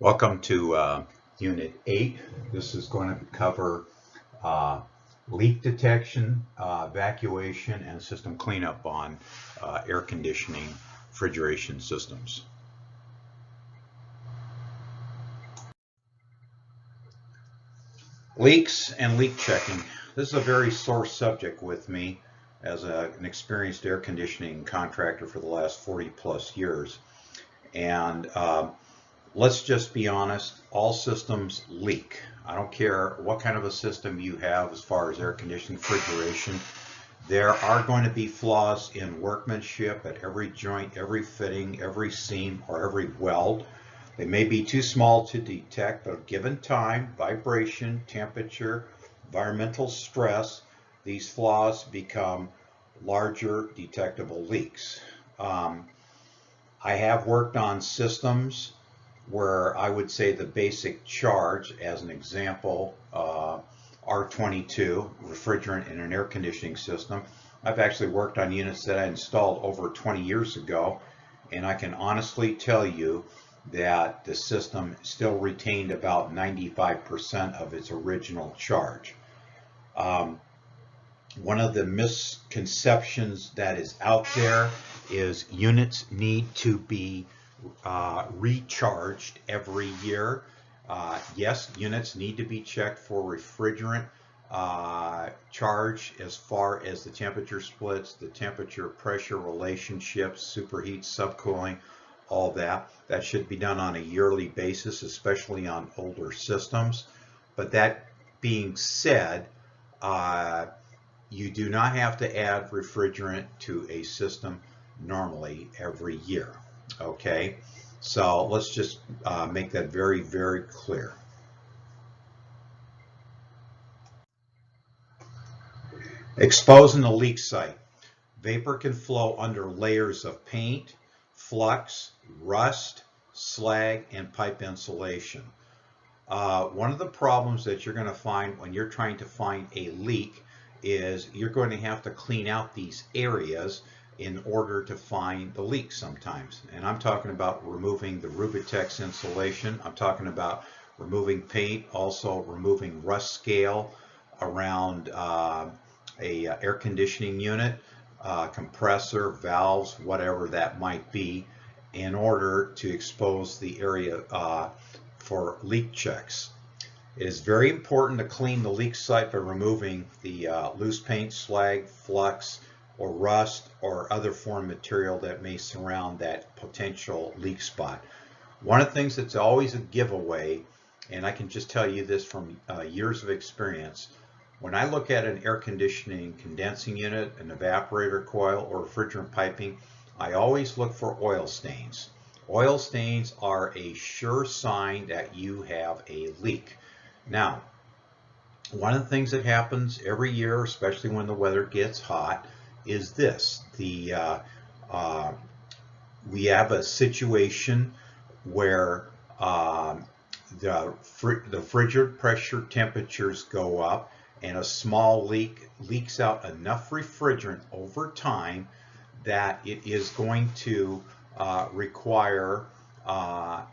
Welcome to Unit 8. This is going to cover leak detection, evacuation, and system cleanup on air conditioning refrigeration systems. Leaks and leak checking. This is a very sore subject with me as an experienced air conditioning contractor for the last 40 plus years. And let's just be honest, all systems leak. I don't care what kind of a system you have as far as air conditioning, refrigeration. There are going to be flaws in workmanship at every joint, every fitting, every seam, or every weld. They may be too small to detect, but given time, vibration, temperature, environmental stress, these flaws become larger detectable leaks. I have worked on systems where I would say the basic charge, as an example, R22, refrigerant in an air conditioning system. I've actually worked on units that I installed over 20 years ago, and I can honestly tell you that the system still retained about 95% of its original charge. One of the misconceptions that is out there is units need to be recharged every year. Yes, units need to be checked for refrigerant charge as far as the temperature splits, the temperature pressure relationships, superheat, subcooling, all that. That should be done on a yearly basis, especially on older systems. But that being said, you do not have to add refrigerant to a system normally every year. Okay, so let's just make that very, very clear. Exposing the leak site. Vapor can flow under layers of paint, flux, rust, slag, and pipe insulation. One of the problems that you're going to find when you're trying to find a leak is you're going to have to clean out these areas in order to find the leak sometimes. And I'm talking about removing the Rubitex insulation. I'm talking about removing paint, also removing rust scale around a air conditioning unit, compressor, valves, whatever that might be, in order to expose the area for leak checks. It is very important to clean the leak site by removing the loose paint, slag, flux, or rust, or other foreign material that may surround that potential leak spot. One of the things that's always a giveaway, and I can just tell you this from years of experience, when I look at an air conditioning condensing unit, an evaporator coil, or refrigerant piping, I always look for oil stains. Oil stains are a sure sign that you have a leak. Now, one of the things that happens every year, especially when the weather gets hot, is this. We have a situation where the refrigerant pressure temperatures go up, and a small leak leaks out enough refrigerant over time that it is going to require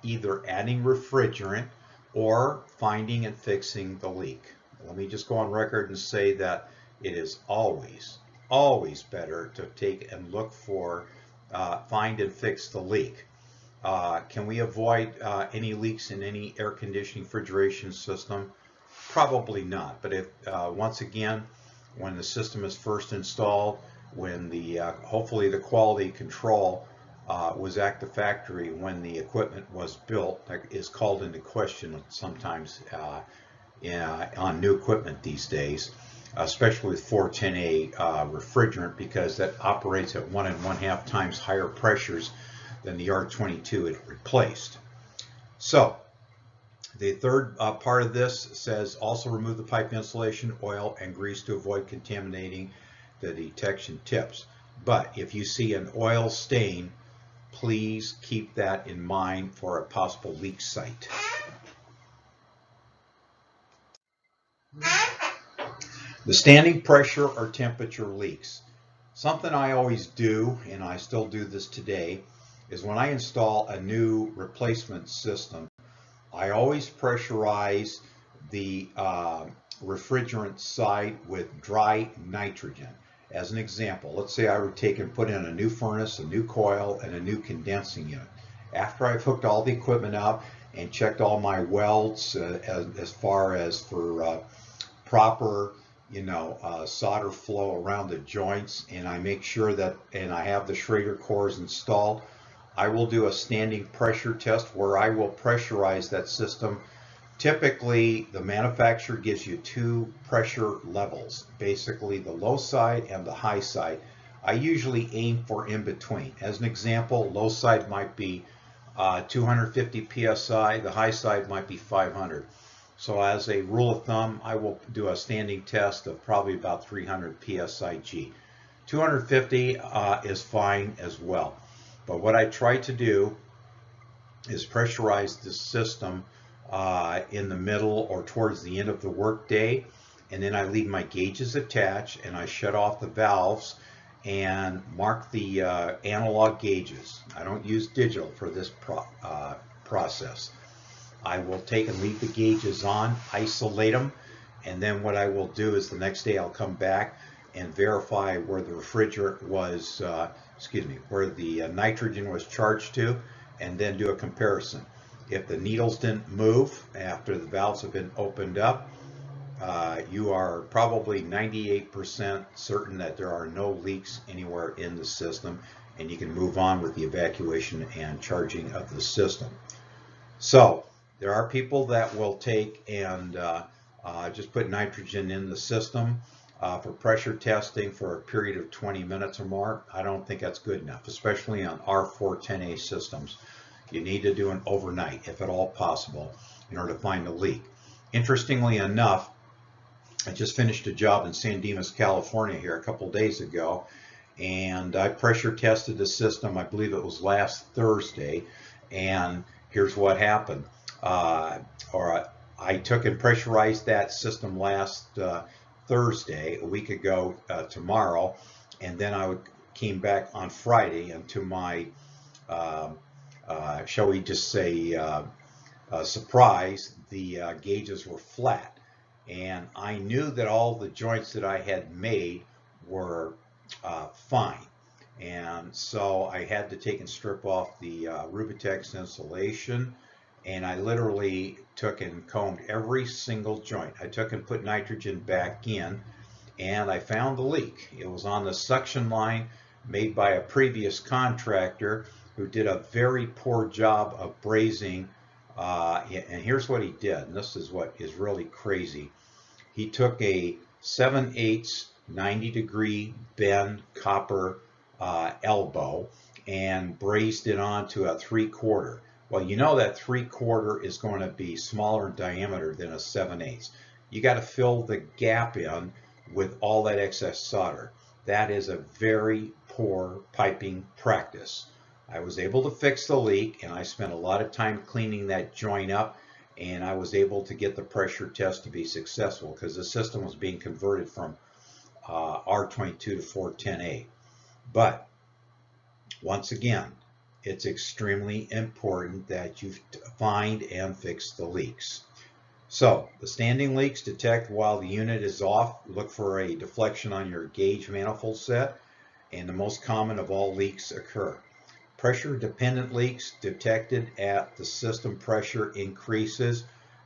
either adding refrigerant or finding and fixing the leak. Let me just go on record and say that it is always better to take and look for, find and fix the leak. Can we avoid any leaks in any air conditioning refrigeration system? Probably not, but if once again, when the system is first installed, when the hopefully the quality control was at the factory when the equipment was built, that is called into question sometimes on new equipment these days, especially with 410A refrigerant, because that operates at 1 1/2 times higher pressures than the R22 it replaced. So the third part of this says also remove the pipe insulation, oil, and grease to avoid contaminating the detection tips. But if you see an oil stain, please keep that in mind for a possible leak site. The standing pressure or temperature leaks. Something I always do, and I still do this today, is when I install a new replacement system, I always pressurize the refrigerant side with dry nitrogen. As an example, let's say I would take and put in a new furnace, a new coil, and a new condensing unit. After I've hooked all the equipment up and checked all my welds as far as for proper, solder flow around the joints, and I make sure that, and I have the Schrader cores installed, I will do a standing pressure test where I will pressurize that system. Typically, the manufacturer gives you two pressure levels, basically the low side and the high side. I usually aim for in between. As an example, low side might be 250 psi, the high side might be 500. So as a rule of thumb, I will do a standing test of probably about 300 psi-G. 250 is fine as well. But what I try to do is pressurize the system in the middle or towards the end of the workday, and then I leave my gauges attached and I shut off the valves and mark the analog gauges. I don't use digital for this process. I will take and leave the gauges on, isolate them, and then what I will do is the next day I'll come back and verify where the refrigerant was, where the nitrogen was charged to, and then do a comparison. If the needles didn't move after the valves have been opened up, you are probably 98% certain that there are no leaks anywhere in the system, and you can move on with the evacuation and charging of the system. So there are people that will take and just put nitrogen in the system for pressure testing for a period of 20 minutes or more. I don't think that's good enough, especially on R410A systems. You need to do an overnight, if at all possible, in order to find a leak. Interestingly enough, I just finished a job in San Dimas, California here a couple days ago, and I pressure tested the system, I believe it was last Thursday, and here's what happened. I took and pressurized that system last Thursday, a week ago tomorrow, and then came back on Friday, and to my shall we just say surprise, the gauges were flat, and I knew that all the joints that I had made were fine, and so I had to take and strip off the Rubitex insulation, and I literally took and combed every single joint. I took and put nitrogen back in, and I found the leak. It was on the suction line made by a previous contractor who did a very poor job of brazing. And here's what he did, and this is what is really crazy. He took a 7/8 90-degree bend copper elbow and brazed it onto a 3/4. Well, you know that 3/4 is going to be smaller in diameter than a 7/8. You got to fill the gap in with all that excess solder. That is a very poor piping practice. I was able to fix the leak, and I spent a lot of time cleaning that joint up, and I was able to get the pressure test to be successful because the system was being converted from R22 to 410A. But once again, it's extremely important that you find and fix the leaks. So the standing leaks detect while the unit is off. Look for a deflection on your gauge manifold set, and the most common of all leaks occur. Pressure dependent leaks detected at the system pressure increases.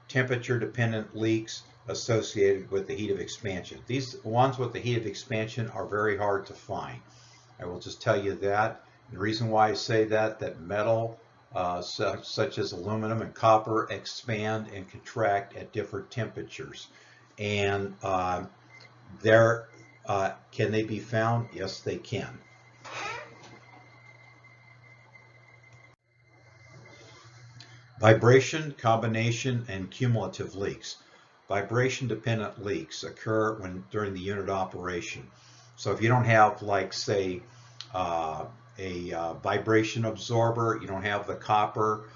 Temperature dependent leaks associated with the heat of expansion. These ones with the heat of expansion are very hard to find. I will just tell you that. The reason why I say that metal such as aluminum and copper expand and contract at different temperatures. And can they be found? Yes, they can. Vibration, combination, and cumulative leaks. Vibration-dependent leaks occur during the unit operation. So if you don't have, like, say, a vibration absorber, you don't have the copper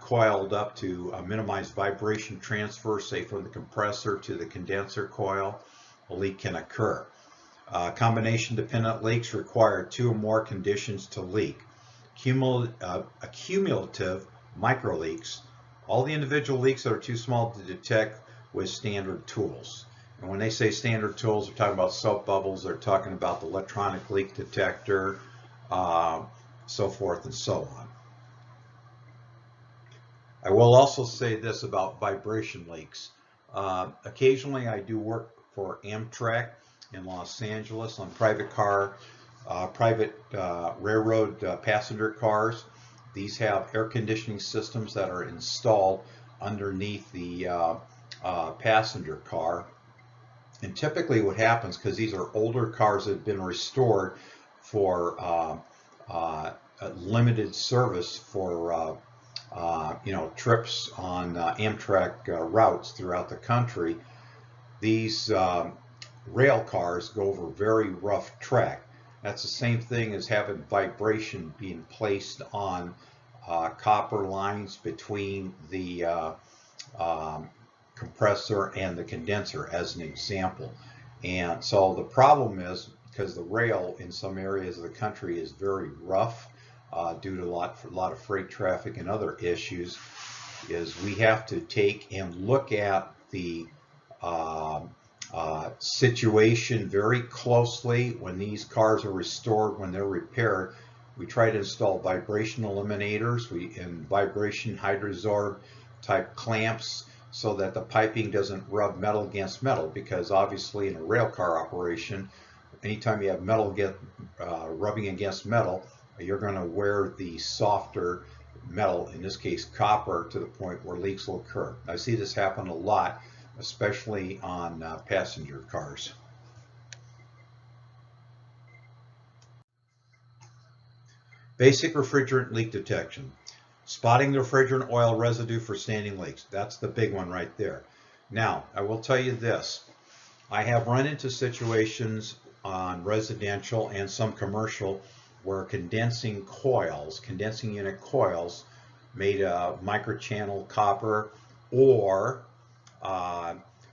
coiled up to minimize vibration transfer, say from the compressor to the condenser coil, a leak can occur. Combination-dependent leaks require two or more conditions to leak. Cumulative microleaks, all the individual leaks that are too small to detect with standard tools. And when they say standard tools, they're talking about soap bubbles, they're talking about the electronic leak detector, so forth and so on. I will also say this about vibration leaks. Occasionally I do work for Amtrak in Los Angeles on private railroad passenger cars. These have air conditioning systems that are installed underneath the passenger car. And typically what happens, because these are older cars that have been restored for limited service for trips on Amtrak routes throughout the country, these rail cars go over very rough track. That's the same thing as having vibration being placed on copper lines between the compressor and the condenser, as an example. And so the problem is, because the rail in some areas of the country is very rough due to a lot of freight traffic and other issues, is we have to take and look at the situation very closely when these cars are restored, when they're repaired. We try to install vibration eliminators and vibration hydrosorb type clamps so that the piping doesn't rub metal against metal, because obviously in a rail car operation, anytime you have metal rubbing against metal, you're going to wear the softer metal, in this case copper, to the point where leaks will occur. I see this happen a lot, especially on passenger cars. Basic refrigerant leak detection. Spotting the refrigerant oil residue for standing leaks. That's the big one right there. Now, I will tell you this. I have run into situations on residential and some commercial where condensing unit coils made of microchannel copper, or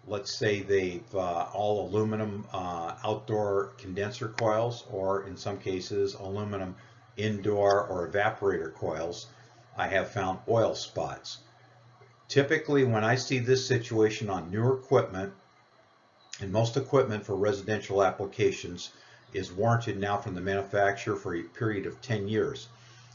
let's say they've all aluminum outdoor condenser coils, or in some cases aluminum indoor or evaporator coils, I have found oil spots. Typically when I see this situation on newer equipment, and most equipment for residential applications is warranted now from the manufacturer for a period of 10 years.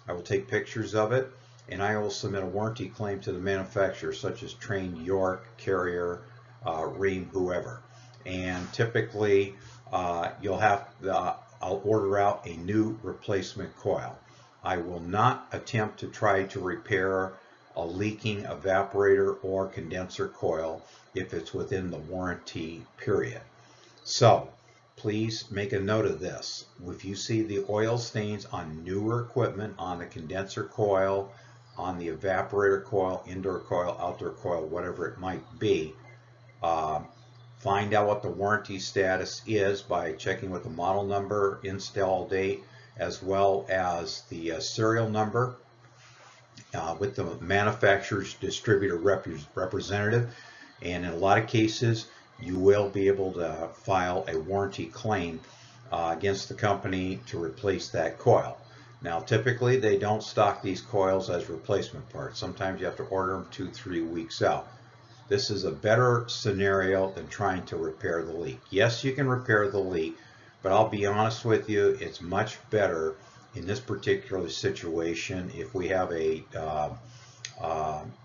I will take pictures of it, and I will submit a warranty claim to the manufacturer, such as Trane, York, Carrier, Rheem, whoever. And typically I'll order out a new replacement coil. I will not attempt to try to repair a leaking evaporator or condenser coil if it's within the warranty period. So please make a note of this. If you see the oil stains on newer equipment, on the condenser coil, on the evaporator coil, indoor coil, outdoor coil, whatever it might be, find out what the warranty status is by checking with the model number, install date, as well as the serial number with the manufacturer's distributor representative. And in a lot of cases, you will be able to file a warranty claim against the company to replace that coil. Now, typically they don't stock these coils as replacement parts. Sometimes you have to order them 2-3 weeks out. This is a better scenario than trying to repair the leak. Yes, you can repair the leak, but I'll be honest with you, it's much better in this particular situation if we have a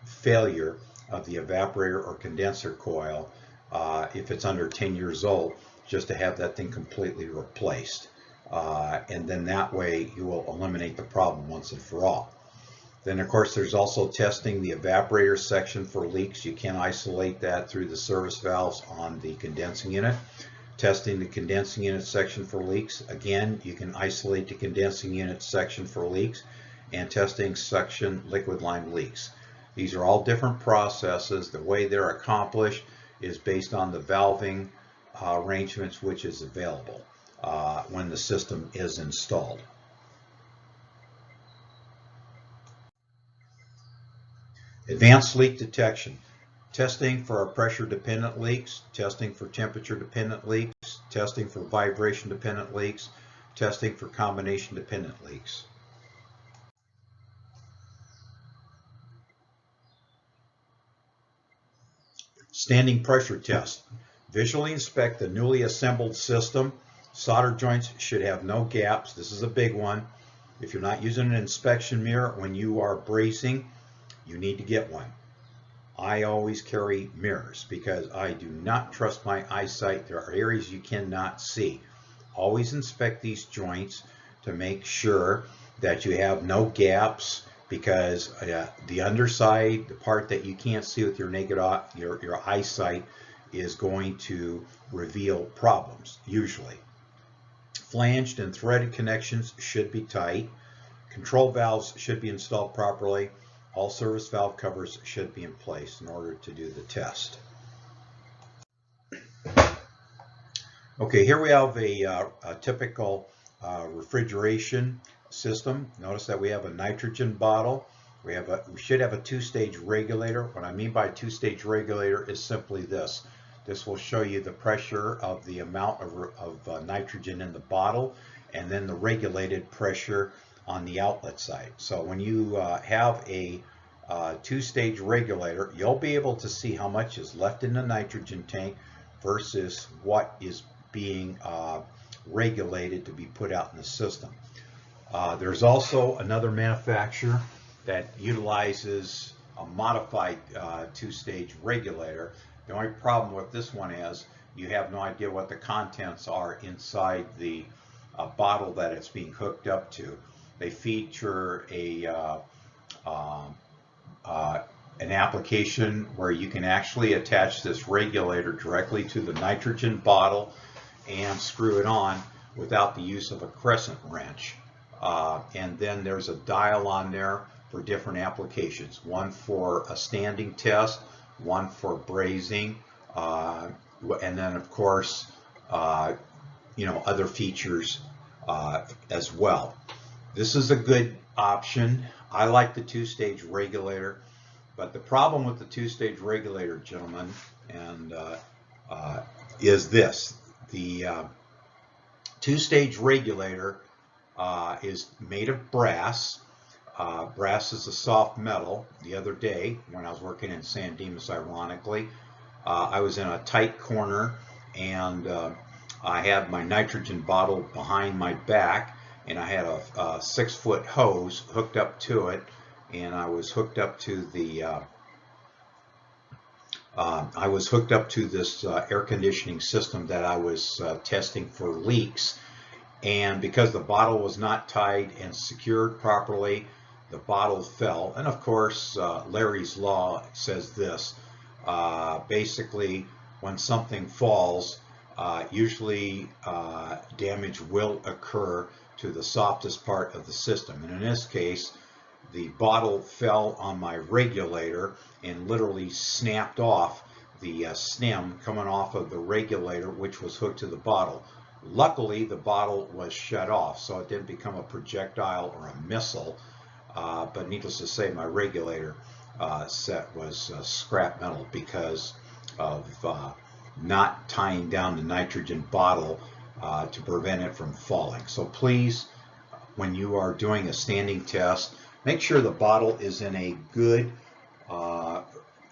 failure of the evaporator or condenser coil, if it's under 10 years old, just to have that thing completely replaced. And then that way you will eliminate the problem once and for all. Then of course there's also testing the evaporator section for leaks. You can isolate that through the service valves on the condensing unit. Testing the condensing unit section for leaks. Again, you can isolate the condensing unit section for leaks, and testing suction liquid line leaks. These are all different processes. The way they're accomplished is based on the valving arrangements which is available when the system is installed. Advanced leak detection. Testing for pressure-dependent leaks, testing for temperature-dependent leaks, testing for vibration-dependent leaks, testing for combination-dependent leaks. Standing pressure test. Visually inspect the newly assembled system. Solder joints should have no gaps. This is a big one. If you're not using an inspection mirror when you are bracing, you need to get one. I always carry mirrors because I do not trust my eyesight. There are areas you cannot see. Always inspect these joints to make sure that you have no gaps, because the underside, the part that you can't see with your naked eye, your eyesight, is going to reveal problems usually. Flanged and threaded connections should be tight. Control valves should be installed properly. All service valve covers should be in place in order to do the test. Okay, here we have a typical refrigeration system. Notice that we have a nitrogen bottle. We should have a two-stage regulator. What I mean by two-stage regulator is simply this. This will show you the pressure of the amount of nitrogen in the bottle, and then the regulated pressure on the outlet side. So when you have a two-stage regulator, you'll be able to see how much is left in the nitrogen tank versus what is being regulated to be put out in the system. There's also another manufacturer that utilizes a modified two-stage regulator. The only problem with this one is you have no idea what the contents are inside the bottle that it's being hooked up to. They feature an application where you can actually attach this regulator directly to the nitrogen bottle and screw it on without the use of a crescent wrench. And then there's a dial on there for different applications. One for a standing test, one for brazing, and then of course, other features as well. This is a good option. I like the two-stage regulator, but the problem with the two-stage regulator, gentlemen, and is this. The two-stage regulator is made of brass. Brass is a soft metal. The other day, when I was working in San Dimas, ironically, I was in a tight corner, and I had my nitrogen bottle behind my back, and I had a 6-foot hose hooked up to it, and I was hooked up to the this air conditioning system that I was testing for leaks. And because the bottle was not tied and secured properly, the bottle fell. And of course, Larry's Law says this. Basically, when something falls, usually damage will occur to the softest part of the system. And in this case, the bottle fell on my regulator and literally snapped off the stem coming off of the regulator, which was hooked to the bottle. Luckily, the bottle was shut off, so it didn't become a projectile or a missile. But needless to say, my regulator set was scrap metal because of not tying down the nitrogen bottle to prevent it from falling. So please, when you are doing a standing test, make sure the bottle is in a good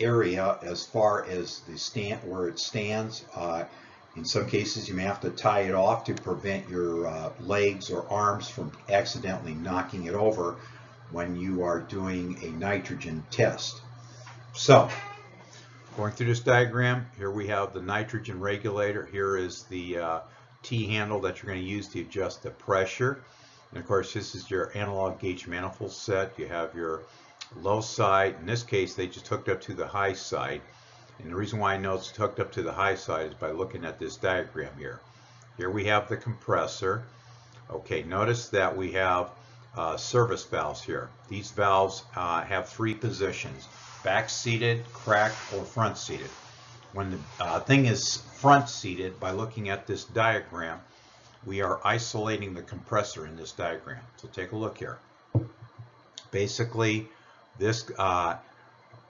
area as far as the stand where it stands. In some cases, you may have to tie it off to prevent your legs or arms from accidentally knocking it over when you are doing a nitrogen test. So, going through this diagram, here we have the nitrogen regulator. Here is the T-handle that you're going to use to adjust the pressure. And of course, this is your analog gauge manifold set. You have your low side. In this case, they just hooked up to the high side. And the reason why I know it's hooked up to the high side is by looking at this diagram here. Here we have the compressor. Okay, notice that we have service valves here. These valves have 3 positions: back-seated, cracked, or front-seated. When the thing is front-seated, by looking at this diagram, we are isolating the compressor in this diagram. So take a look here. Basically, this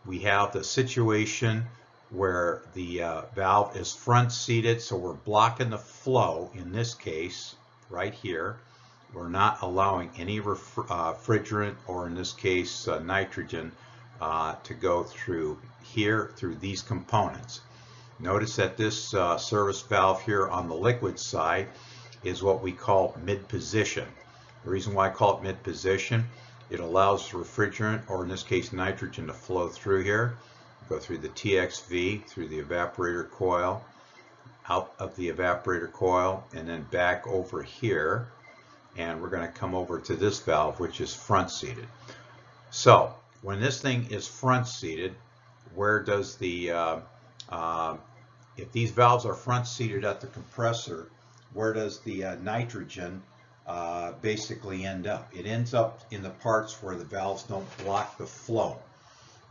we have the situation where the valve is front-seated, so we're blocking the flow in this case right here. We're not allowing any refrigerant, or in this case nitrogen, to go through here, through these components. Notice that this service valve here on the liquid side is what we call mid-position. The reason why I call it mid-position, it allows refrigerant, or in this case nitrogen, to flow through here, go through the TXV, through the evaporator coil, out of the evaporator coil, and then back over here. And we're going to come over to this valve, which is front-seated. So when this thing is front-seated, where does the if these valves are front-seated at the compressor, where does the nitrogen basically end up? It ends up in the parts where the valves don't block the flow.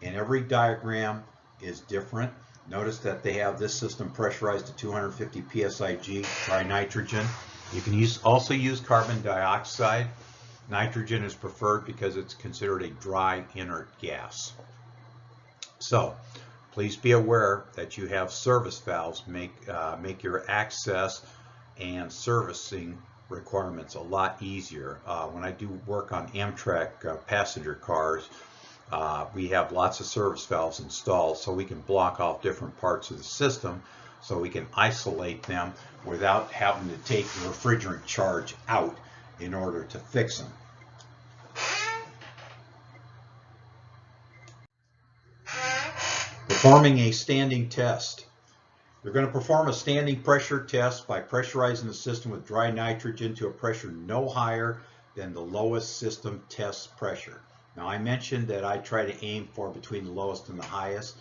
And every diagram is different. Notice that they have this system pressurized to 250 psig, dry nitrogen. You can also use carbon dioxide. Nitrogen is preferred because it's considered a dry inert gas. So please be aware that you have service valves make your access and servicing requirements a lot easier. When I do work on Amtrak passenger cars, we have lots of service valves installed so we can block off different parts of the system so we can isolate them without having to take the refrigerant charge out in order to fix them. Performing a standing test. You're going to perform a standing pressure test by pressurizing the system with dry nitrogen to a pressure no higher than the lowest system test pressure. Now I mentioned that I try to aim for between the lowest and the highest.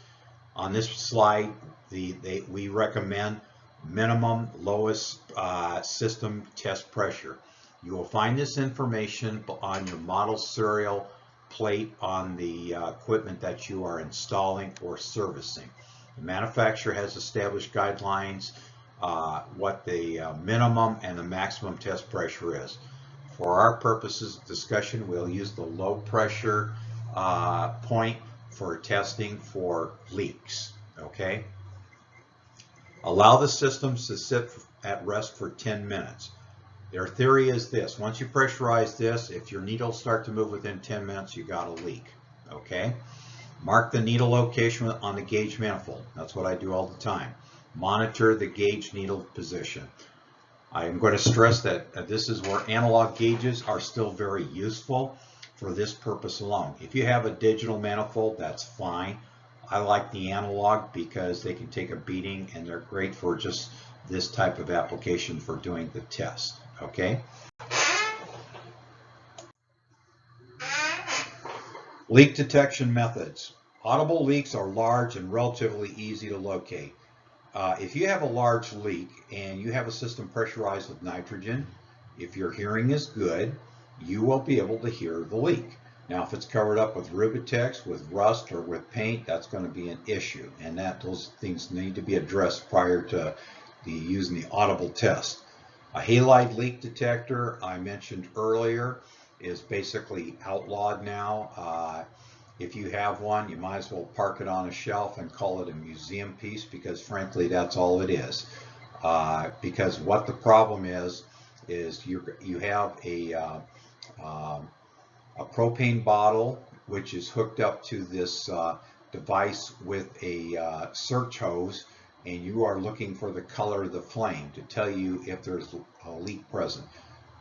On this slide, we recommend minimum lowest system test pressure. You will find this information on your model serial plate on the equipment that you are installing or servicing. The manufacturer has established guidelines what the minimum and the maximum test pressure is. For our purposes of discussion, we'll use the low pressure point for testing for leaks. Okay? Allow the systems to sit at rest for 10 minutes. Their theory is this: once you pressurize this, if your needles start to move within 10 minutes, you got a leak. Okay? Mark the needle location on the gauge manifold. That's what I do all the time. Monitor the gauge needle position. I am going to stress that this is where analog gauges are still very useful for this purpose alone. If you have a digital manifold, that's fine. I like the analog because they can take a beating and they're great for just this type of application for doing the test. Okay? Leak detection methods. Audible leaks are large and relatively easy to locate. If you have a large leak and you have a system pressurized with nitrogen, if your hearing is good, you will be able to hear the leak. Now, if it's covered up with Rubitex, with rust, or with paint, that's going to be an issue, and those things need to be addressed prior to using the audible test. A halide leak detector, I mentioned earlier, is basically outlawed now. If you have one, you might as well park it on a shelf and call it a museum piece, because frankly, that's all it is. Because what the problem is you have a propane bottle which is hooked up to this device with a search hose, and you are looking for the color of the flame to tell you if there's a leak present.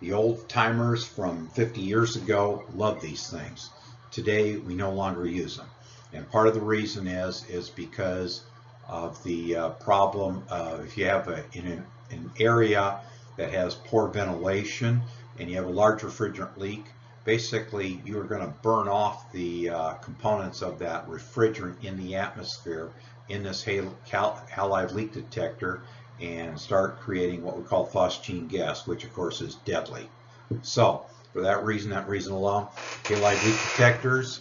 The old timers from 50 years ago loved these things. Today we no longer use them, and part of the reason is because of the problem of if you have an area that has poor ventilation and you have a large refrigerant leak, basically you are going to burn off the components of that refrigerant in the atmosphere in this halide leak detector and start creating what we call phosgene gas, which of course is deadly. So for that reason alone, halide leak detectors,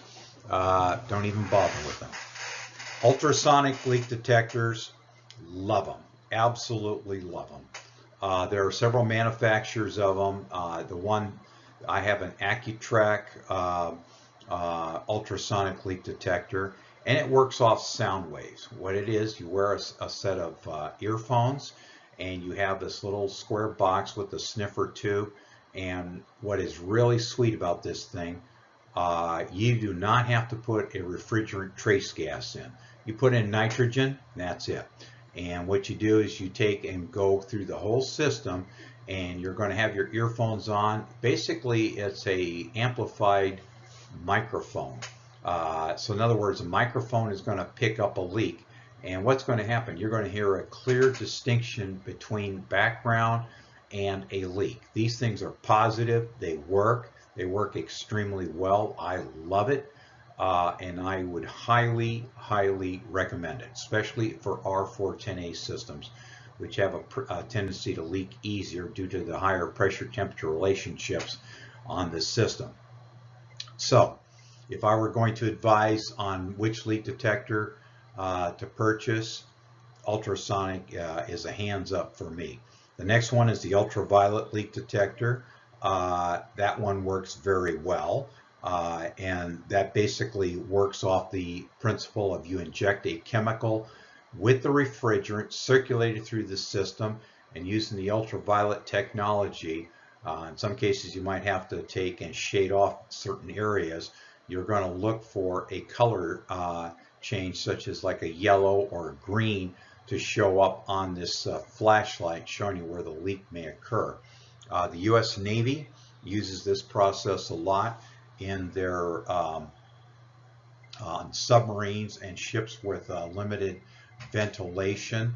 don't even bother with them. Ultrasonic leak detectors, love them, absolutely love them. There are several manufacturers of them. The one I have, an Accutrack ultrasonic leak detector, and it works off sound waves. What it is, you wear a set of earphones, and you have this little square box with a sniffer tube. And what is really sweet about this thing, you do not have to put a refrigerant trace gas in. You put in nitrogen, and that's it. And what you do is you take and go through the whole system, and you're going to have your earphones on. Basically, it's a amplified microphone. So in other words, a microphone is going to pick up a leak. And what's going to happen? You're going to hear a clear distinction between background and a leak. These things are positive. They work. They work extremely well. I love it. And I would highly, highly recommend it, especially for R410A systems, which have a tendency to leak easier due to the higher pressure temperature relationships on this system. So, if I were going to advise on which leak detector to purchase, Ultrasonic is a hands up for me. The next one is the Ultraviolet leak detector. That one works very well. And that basically works off the principle of you inject a chemical with the refrigerant circulated through the system, and using the ultraviolet technology, in some cases you might have to take and shade off certain areas. You're going to look for a color change, such as like a yellow or a green, to show up on this flashlight showing you where the leak may occur. The U.S. Navy uses this process a lot in their submarines and ships with limited ventilation,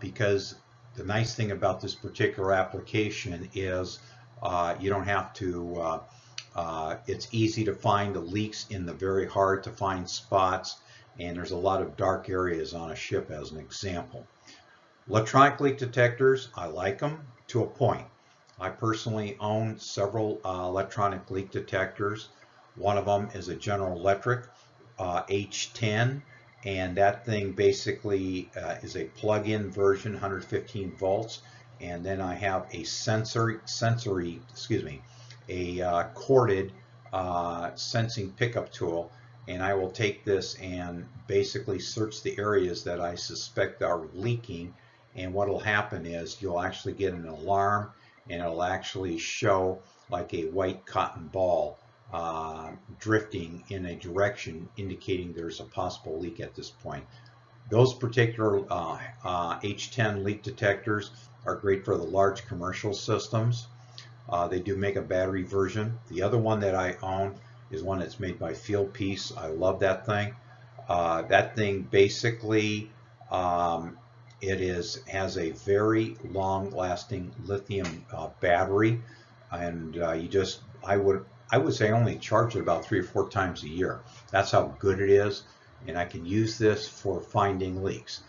because the nice thing about this particular application is you don't have to, it's easy to find the leaks in the very hard to find spots, and there's a lot of dark areas on a ship as an example. Electronic leak detectors, I like them to a point. I personally own several electronic leak detectors. One of them is a General Electric H10, and that thing basically is a plug-in version, 115 volts, and then I have a corded sensing pickup tool, and I will take this and basically search the areas that I suspect are leaking, and what will happen is you'll actually get an alarm, and it'll actually show like a white cotton ball drifting in a direction indicating there's a possible leak at this point. Those particular H10 leak detectors are great for the large commercial systems. They do make a battery version. The other one that I own is one that's made by Fieldpiece. I love that thing. That thing basically has a very long-lasting lithium battery, and I would say only charge it about 3 or 4 times a year. That's how good it is, and I can use this for finding leaks.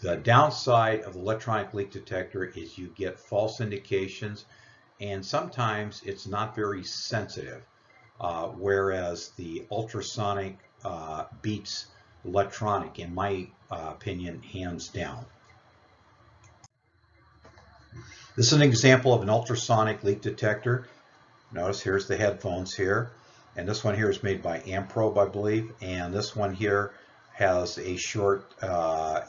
The downside of the electronic leak detector is you get false indications, and sometimes it's not very sensitive, whereas the ultrasonic beats electronic, in my opinion, hands down. This is an example of an ultrasonic leak detector. Notice here's the headphones here, and this one here is made by Amprobe, I believe, and this one here has a short,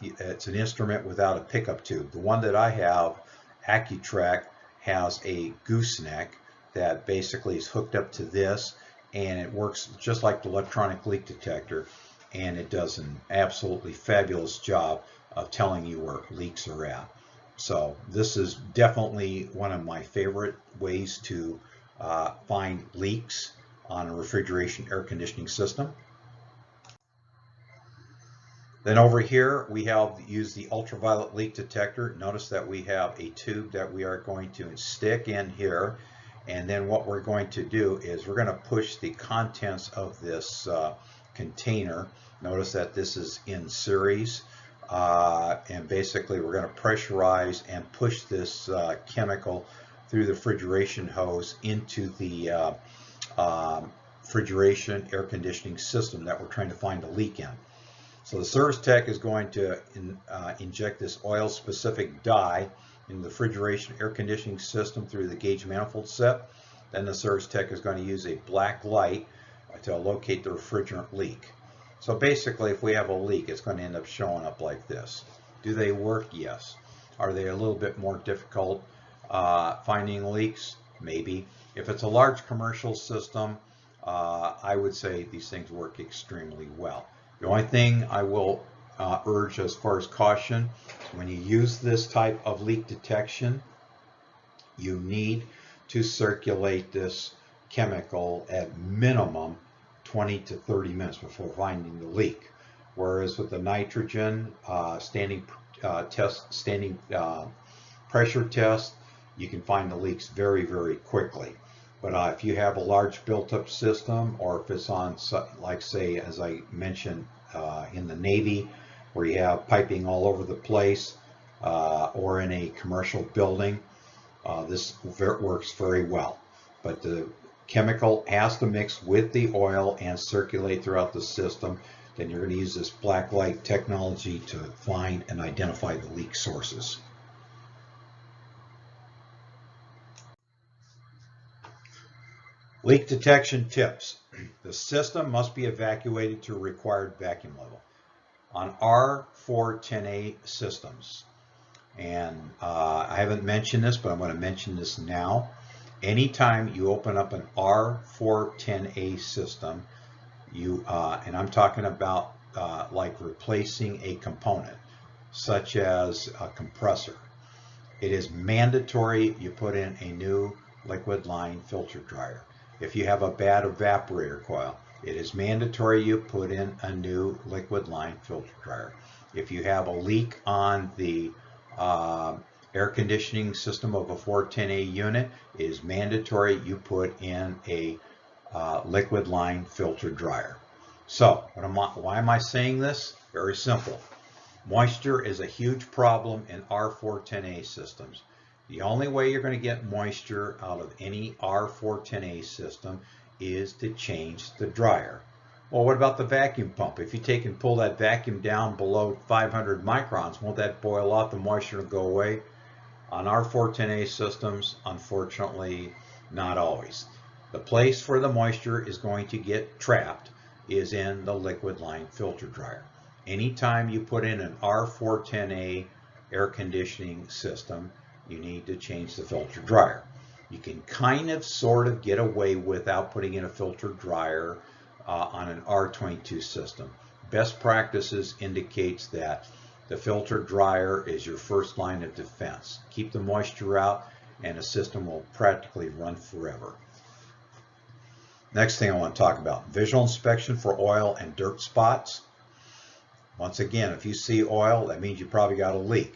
it's an instrument without a pickup tube. The one that I have, Accutrack, has a gooseneck that basically is hooked up to this, and it works just like the electronic leak detector, and it does an absolutely fabulous job of telling you where leaks are at. So this is definitely one of my favorite ways to find leaks on a refrigeration air conditioning system. Then over here we have used the ultraviolet leak detector. Notice that we have a tube that we are going to stick in here, and then what we're going to do is we're going to push the contents of this container. Notice that this is in series, and basically we're going to pressurize and push this chemical through the refrigeration hose into the refrigeration air conditioning system that we're trying to find a leak in. So the service tech is going to inject this oil-specific dye in the refrigeration air conditioning system through the gauge manifold set. Then the service tech is going to use a black light to locate the refrigerant leak. So basically, if we have a leak, it's going to end up showing up like this. Do they work? Yes. Are they a little bit more difficult finding leaks? Maybe. If it's a large commercial system, I would say these things work extremely well. The only thing I will urge as far as caution. When you use this type of leak detection, you need to circulate this chemical at minimum 20 to 30 minutes before finding the leak. Whereas with the nitrogen standing pressure test, you can find the leaks very, very quickly. But if you have a large built-up system, or if it's on, like say, as I mentioned in the Navy, where you have piping all over the place, or in a commercial building, this works very well. But the chemical has to mix with the oil and circulate throughout the system. Then you're going to use this black light technology to find and identify the leak sources. Leak detection tips. The system must be evacuated to a required vacuum level. On R410A systems, and I haven't mentioned this, but I'm going to mention this now. Anytime you open up an R410A system, and I'm talking about like replacing a component, such as a compressor, it is mandatory you put in a new liquid line filter dryer. If you have a bad evaporator coil, it is mandatory you put in a new liquid line filter dryer. If you have a leak on the air conditioning system of a 410A unit, it is mandatory you put in a liquid line filter dryer. So why am I saying this? Very simple. Moisture is a huge problem in R410A systems. The only way you're going to get moisture out of any R410A system is to change the dryer. Well, what about the vacuum pump? If you take and pull that vacuum down below 500 microns, won't that boil off? The moisture will go away? On R410A systems, unfortunately, not always. The place where the moisture is going to get trapped is in the liquid line filter dryer. Anytime you put in an R410A air conditioning system, you need to change the filter dryer. You can kind of sort of get away without putting in a filter dryer on an R22 system. Best practices indicates that the filter dryer is your first line of defense. Keep the moisture out and the system will practically run forever. Next thing I want to talk about, visual inspection for oil and dirt spots. Once again, if you see oil, that means you probably got a leak.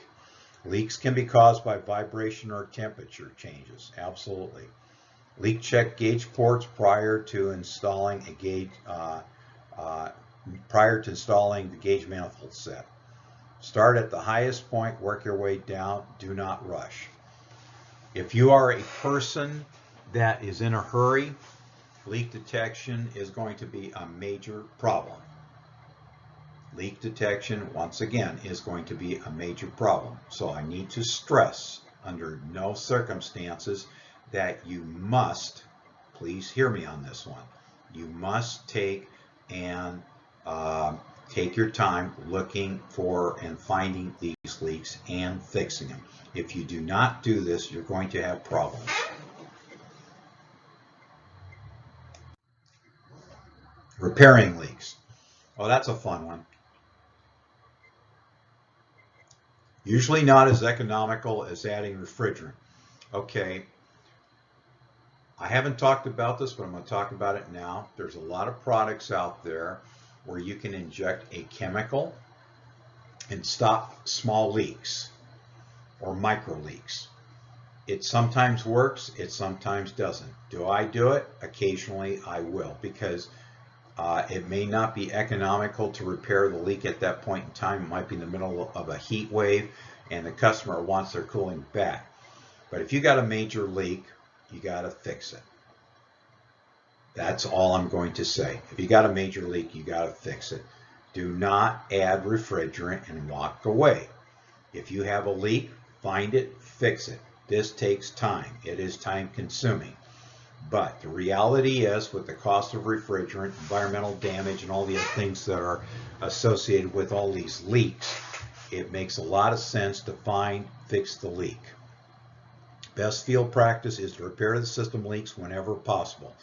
Leaks can be caused by vibration or temperature changes, absolutely. Leak check gauge ports prior to installing a gauge, the gauge manifold set. Start at the highest point, work your way down, do not rush. If you are a person that is in a hurry, leak detection is going to be a major problem. Leak detection, once again, is going to be a major problem. So I need to stress, under no circumstances, that you must, please hear me on this one, you must take your time looking for and finding these leaks and fixing them. If you do not do this, you're going to have problems. Repairing leaks. Oh, that's a fun one. Usually not as economical as adding refrigerant. Okay, I haven't talked about this, but I'm going to talk about it now. There's a lot of products out there where you can inject a chemical and stop small leaks or micro leaks. It sometimes works, it sometimes doesn't. Do I do it? Occasionally I will, because it may not be economical to repair the leak at that point in time. It might be in the middle of a heat wave and the customer wants their cooling back. But if you got a major leak, you got to fix it. That's all I'm going to say. If you got a major leak, you got to fix it. Do not add refrigerant and walk away. If you have a leak, find it, fix it. This takes time. It is time consuming. But the reality is, with the cost of refrigerant, environmental damage, and all the other things that are associated with all these leaks, it makes a lot of sense to fix the leak. Best field practice is to repair the system leaks whenever possible.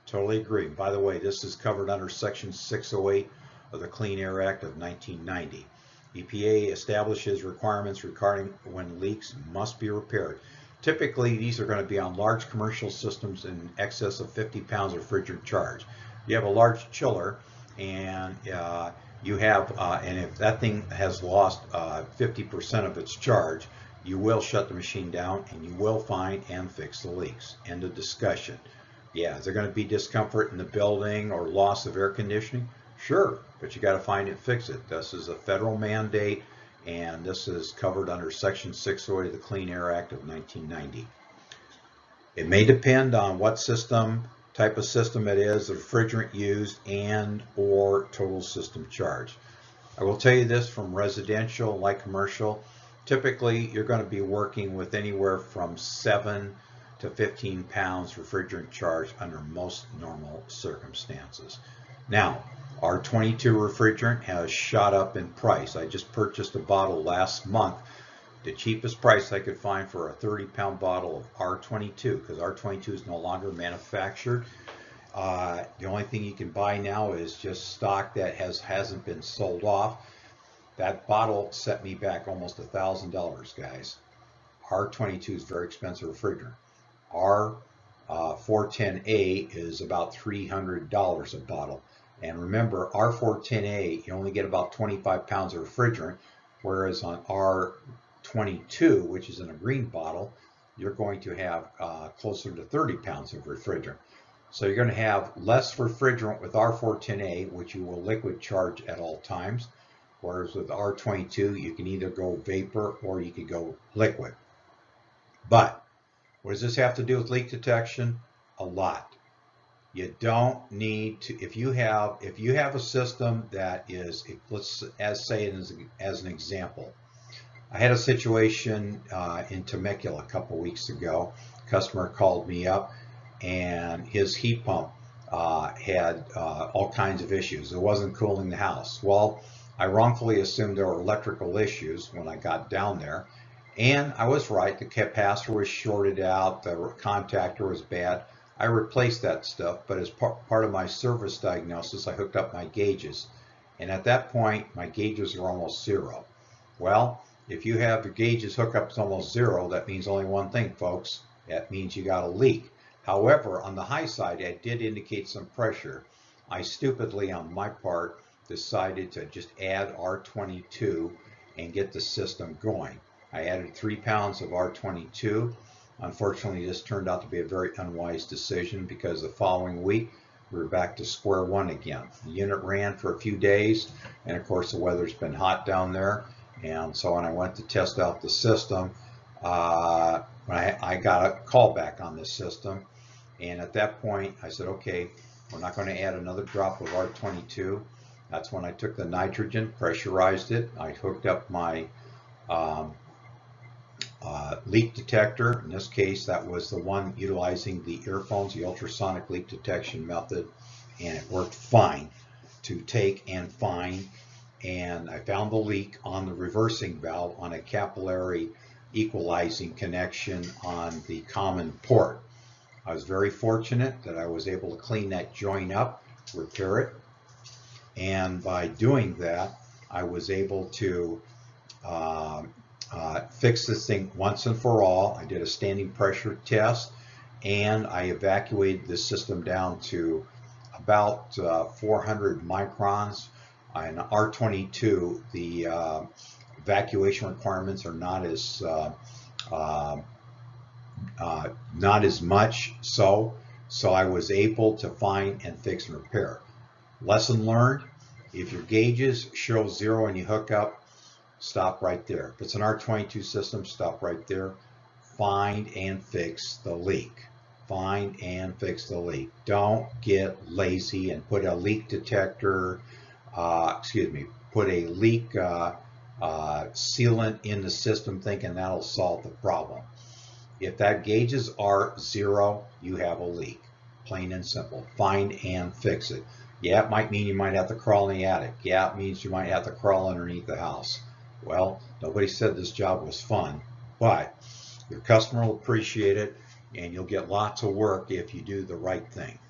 Totally agree. By the way, this is covered under Section 608 of the Clean Air Act of 1990. EPA establishes requirements regarding when leaks must be repaired. Typically, these are going to be on large commercial systems in excess of 50 pounds of refrigerant charge. You have a large chiller, and and if that thing has lost 50% of its charge, you will shut the machine down and you will find and fix the leaks. End of discussion. Yeah, is there going to be discomfort in the building or loss of air conditioning? Sure, but you got to find it and fix it. This is a federal mandate, and this is covered under Section 608 of the Clean Air Act of 1990. It may depend on what type of system it is, the refrigerant used, and or total system charge. I will tell you this from residential, light commercial, typically you're going to be working with anywhere from 7 to 15 pounds refrigerant charge under most normal circumstances. Now, R22 refrigerant has shot up in price. I just purchased a bottle last month, the cheapest price I could find for a 30-pound bottle of R22, because R22 is no longer manufactured. The only thing you can buy now is just stock that hasn't been sold off. That bottle set me back almost $1,000, guys. R22 is very expensive refrigerant. R410A is about $300 a bottle. And remember, R410A, you only get about 25 pounds of refrigerant, whereas on R22, which is in a green bottle, you're going to have closer to 30 pounds of refrigerant. So you're going to have less refrigerant with R410A, which you will liquid charge at all times, whereas with R22, you can either go vapor or you can go liquid. But what does this have to do with leak detection? A lot. You don't need to, if you have a system that is, let's say it as an example. I had a situation in Temecula a couple weeks ago. A customer called me up and his heat pump had all kinds of issues. It wasn't cooling the house. Well, I wrongfully assumed there were electrical issues when I got down there. And I was right, the capacitor was shorted out, the contactor was bad. I replaced that stuff, but as part of my service diagnosis, I hooked up my gauges. And at that point, my gauges were almost zero. Well, if you have your gauges hooked up to almost zero, that means only one thing, folks. That means you got a leak. However, on the high side, it did indicate some pressure. I stupidly, on my part, decided to just add R22 and get the system going. I added 3 pounds of R22. Unfortunately, this turned out to be a very unwise decision because the following week we were back to square one again. The unit ran for a few days, and of course the weather's been hot down there. And so when I went to test out the system, I got a call back on this system. And at that point, I said, okay, we're not going to add another drop of R22. That's when I took the nitrogen, pressurized it. I hooked up my leak detector. In this case, that was the one utilizing the earphones, the ultrasonic leak detection method, and it worked fine to take and find. And I found the leak on the reversing valve on a capillary equalizing connection on the common port. I was very fortunate that I was able to clean that joint up, repair it, and by doing that, I was able to fix this thing once and for all. I did a standing pressure test, and I evacuated the system down to about 400 microns. In R22, the evacuation requirements are not as much so I was able to find and fix and repair. Lesson learned: if your gauges show zero and you hook up, stop right there. If it's an R22 system, stop right there. Find and fix the leak. Find and fix the leak. Don't get lazy and put a leak detector, put a leak sealant in the system thinking that'll solve the problem. If that gauges are zero, you have a leak. Plain and simple. Find and fix it. Yeah, it might mean you might have to crawl in the attic. Yeah, it means you might have to crawl underneath the house. Well, nobody said this job was fun, but your customer will appreciate it, and you'll get lots of work if you do the right thing.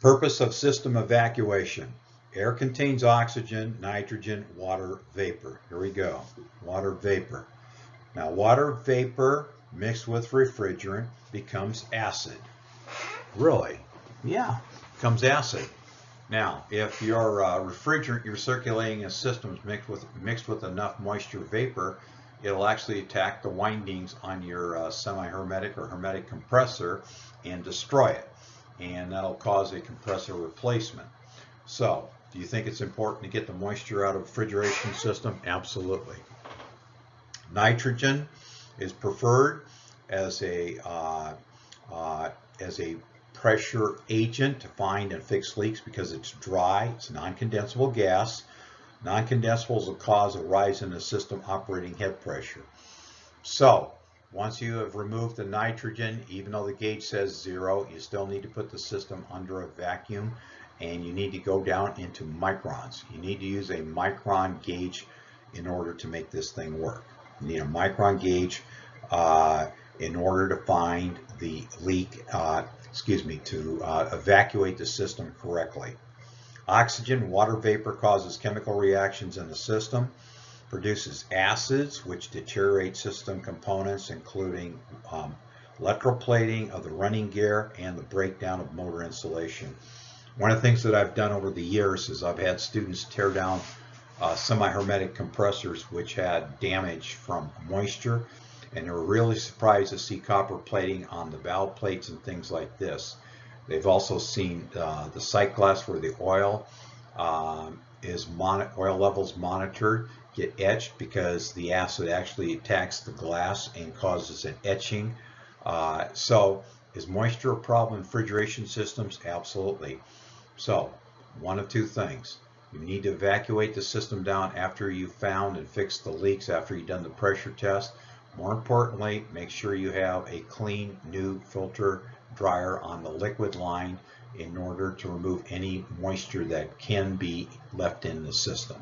Purpose of system evacuation. Air contains oxygen, nitrogen, water, vapor. Here we go. Water vapor. Now, water vapor mixed with refrigerant becomes acid. Really? Yeah, becomes acid. Now, if your refrigerant you're circulating in system is mixed with enough moisture vapor, it'll actually attack the windings on your semi-hermetic or hermetic compressor and destroy it. And that'll cause a compressor replacement. So, do you think it's important to get the moisture out of the refrigeration system? Absolutely. Nitrogen is preferred as a pressure agent to find and fix leaks because it's dry, it's non-condensable gas. Non-condensables will cause a rise in the system operating head pressure. So, once you have removed the nitrogen, even though the gauge says 0, you still need to put the system under a vacuum, and you need to go down into microns. You need to use a micron gauge in order to make this thing work. You need a micron gauge in order to find the leak, to evacuate the system correctly. Oxygen, water vapor causes chemical reactions in the system, produces acids which deteriorate system components including electroplating of the running gear and the breakdown of motor insulation. One of the things that I've done over the years is I've had students tear down semi-hermetic compressors which had damage from moisture, and they were really surprised to see copper plating on the valve plates and things like this. They've also seen the sight glass where the oil oil levels monitored get etched because the acid actually attacks the glass and causes an etching. So is moisture a problem in refrigeration systems? Absolutely. So one of two things. You need to evacuate the system down after you've found and fixed the leaks, after you've done the pressure test. More importantly, make sure you have a clean new filter dryer on the liquid line in order to remove any moisture that can be left in the system.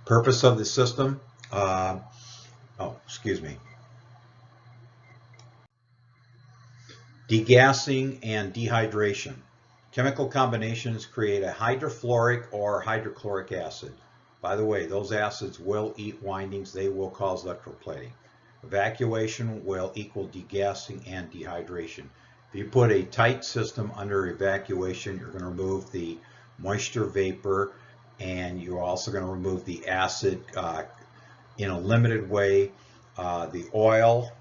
Purpose of the system, Degassing and dehydration. Chemical combinations create a hydrofluoric or hydrochloric acid. By the way, those acids will eat windings. They will cause electroplating. Evacuation will equal degassing and dehydration. If you put a tight system under evacuation, you're going to remove the moisture vapor, and you're also going to remove the acid in a limited way. The oil.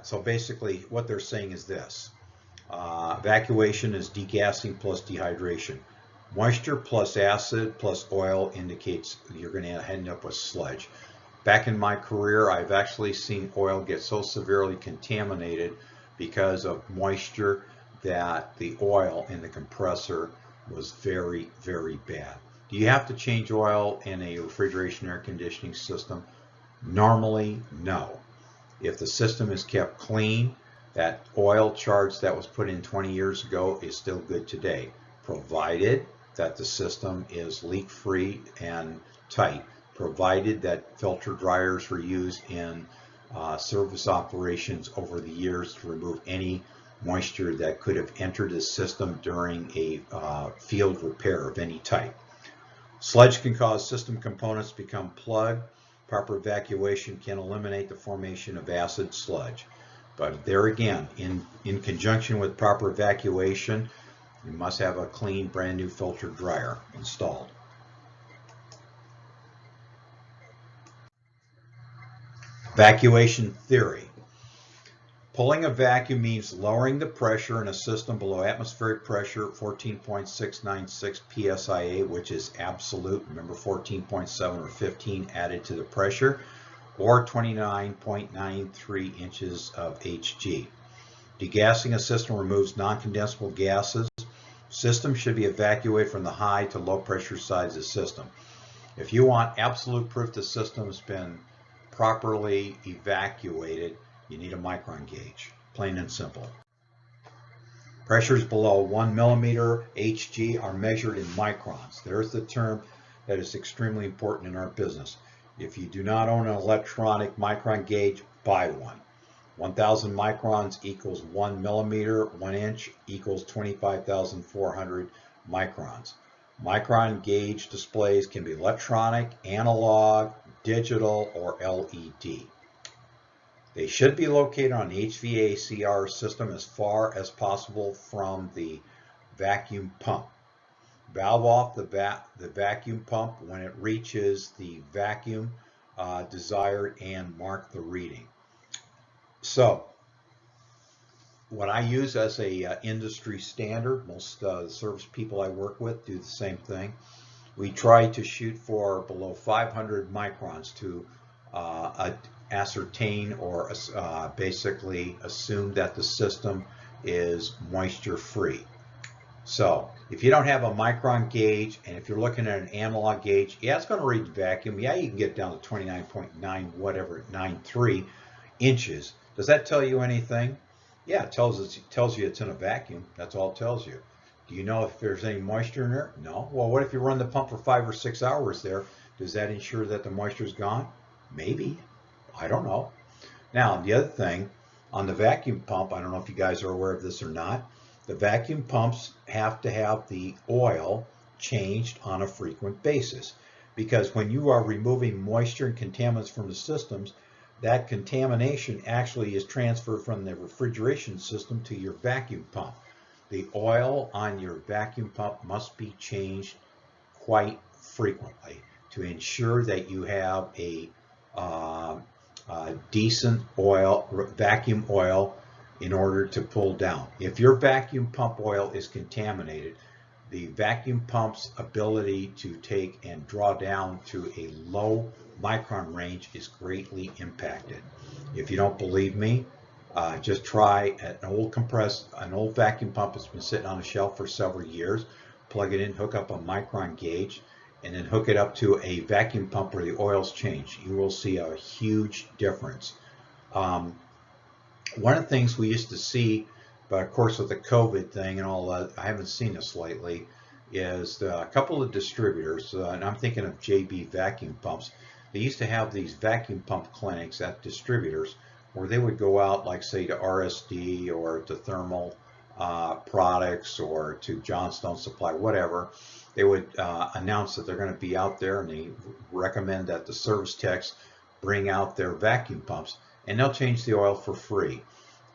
So basically what they're saying is this. Evacuation is degassing plus dehydration. Moisture plus acid plus oil indicates you're going to end up with sludge. Back in my career, I've actually seen oil get so severely contaminated because of moisture that the oil in the compressor was very, very bad. Do you have to change oil in a refrigeration air conditioning system? Normally, no. If the system is kept clean, that oil charge that was put in 20 years ago is still good today, provided that the system is leak-free and tight, provided that filter dryers were used in service operations over the years to remove any moisture that could have entered the system during a field repair of any type. Sludge can cause system components to become plugged. Proper evacuation can eliminate the formation of acid sludge. But there again, in conjunction with proper evacuation, you must have a clean, brand new filter dryer installed. Evacuation theory. Pulling a vacuum means lowering the pressure in a system below atmospheric pressure, 14.696 psia, which is absolute. Remember, 14.7 or 15 added to the pressure, or 29.93 inches of Hg. Degassing a system removes non-condensable gases. System should be evacuated from the high to low pressure sides of the system. If you want absolute proof the system has been properly evacuated, you need a micron gauge, plain and simple. Pressures below 1 millimeter Hg are measured in microns. There's the term that is extremely important in our business. If you do not own an electronic micron gauge, buy one. 1,000 microns equals 1 millimeter. 1 inch equals 25,400 microns. Micron gauge displays can be electronic, analog, digital, or LED. They should be located on an HVACR system as far as possible from the vacuum pump. Valve off the vacuum pump when it reaches the vacuum desired and mark the reading. So what I use as a industry standard, most service people I work with do the same thing. We try to shoot for below 500 microns to ascertain or basically assume that the system is moisture free. So if you don't have a micron gauge, and if you're looking at an analog gauge, yeah, it's going to read vacuum. Yeah, you can get down to 29.9 whatever, 93 inches. Does that tell you anything? Yeah, it tells you it's in a vacuum. That's all it tells you. Do you know if there's any moisture in there? No. Well, what if you run the pump for 5 or 6 hours there? Does that ensure that the moisture's gone? Maybe. I don't know. Now, the other thing, on the vacuum pump, I don't know if you guys are aware of this or not, the vacuum pumps have to have the oil changed on a frequent basis, because when you are removing moisture and contaminants from the systems, that contamination actually is transferred from the refrigeration system to your vacuum pump. The oil on your vacuum pump must be changed quite frequently to ensure that you have a decent oil, vacuum oil, in order to pull down. If your vacuum pump oil is contaminated, the vacuum pump's ability to take and draw down to a low micron range is greatly impacted. If you don't believe me, just try an old vacuum pump that's been sitting on a shelf for several years, plug it in, hook up a micron gauge, and then hook it up to a vacuum pump where the oil's changed. You will see a huge difference. One of the things we used to see, but of course with the COVID thing and all that, I haven't seen this lately, is a couple of distributors, and I'm thinking of JB vacuum pumps. They used to have these vacuum pump clinics at distributors where they would go out, like say to RSD or to Thermal Products or to Johnstone Supply, whatever. They would announce that they're going to be out there, and they recommend that the service techs bring out their vacuum pumps, and they'll change the oil for free.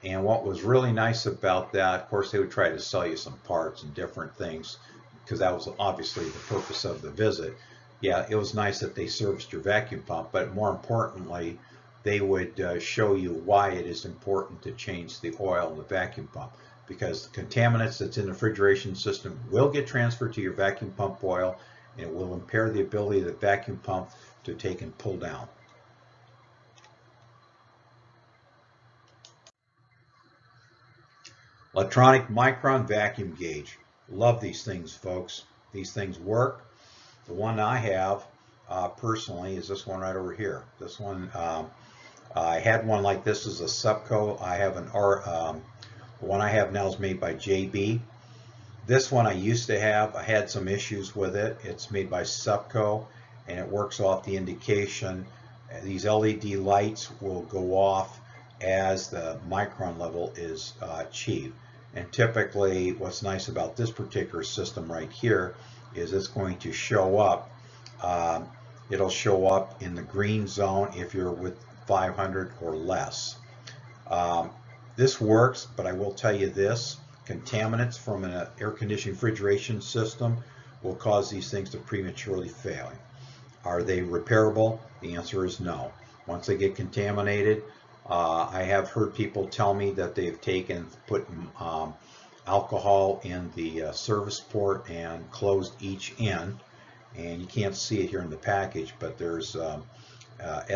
And what was really nice about that, of course, they would try to sell you some parts and different things, because that was obviously the purpose of the visit. Yeah, it was nice that they serviced your vacuum pump, but more importantly, they would show you why it is important to change the oil in the vacuum pump, because the contaminants that's in the refrigeration system will get transferred to your vacuum pump oil, and it will impair the ability of the vacuum pump to take and pull down. Electronic micron vacuum gauge. Love these things, folks. These things work. The one I have personally is this one right over here. This one, I had one like this as a Subco. I have the one I have now is made by JB. This one I used to have, I had some issues with it. It's made by Subco, and it works off the indication. These LED lights will go off as the micron level is achieved. And typically what's nice about this particular system right here is it's going to show up. It'll show up in the green zone if you're with 500 or less. This works, but I will tell you this, contaminants from an air conditioning refrigeration system will cause these things to prematurely fail. Are they repairable? The answer is no. Once they get contaminated, I have heard people tell me that they've put alcohol in the service port and closed each end, and you can't see it here in the package, but there's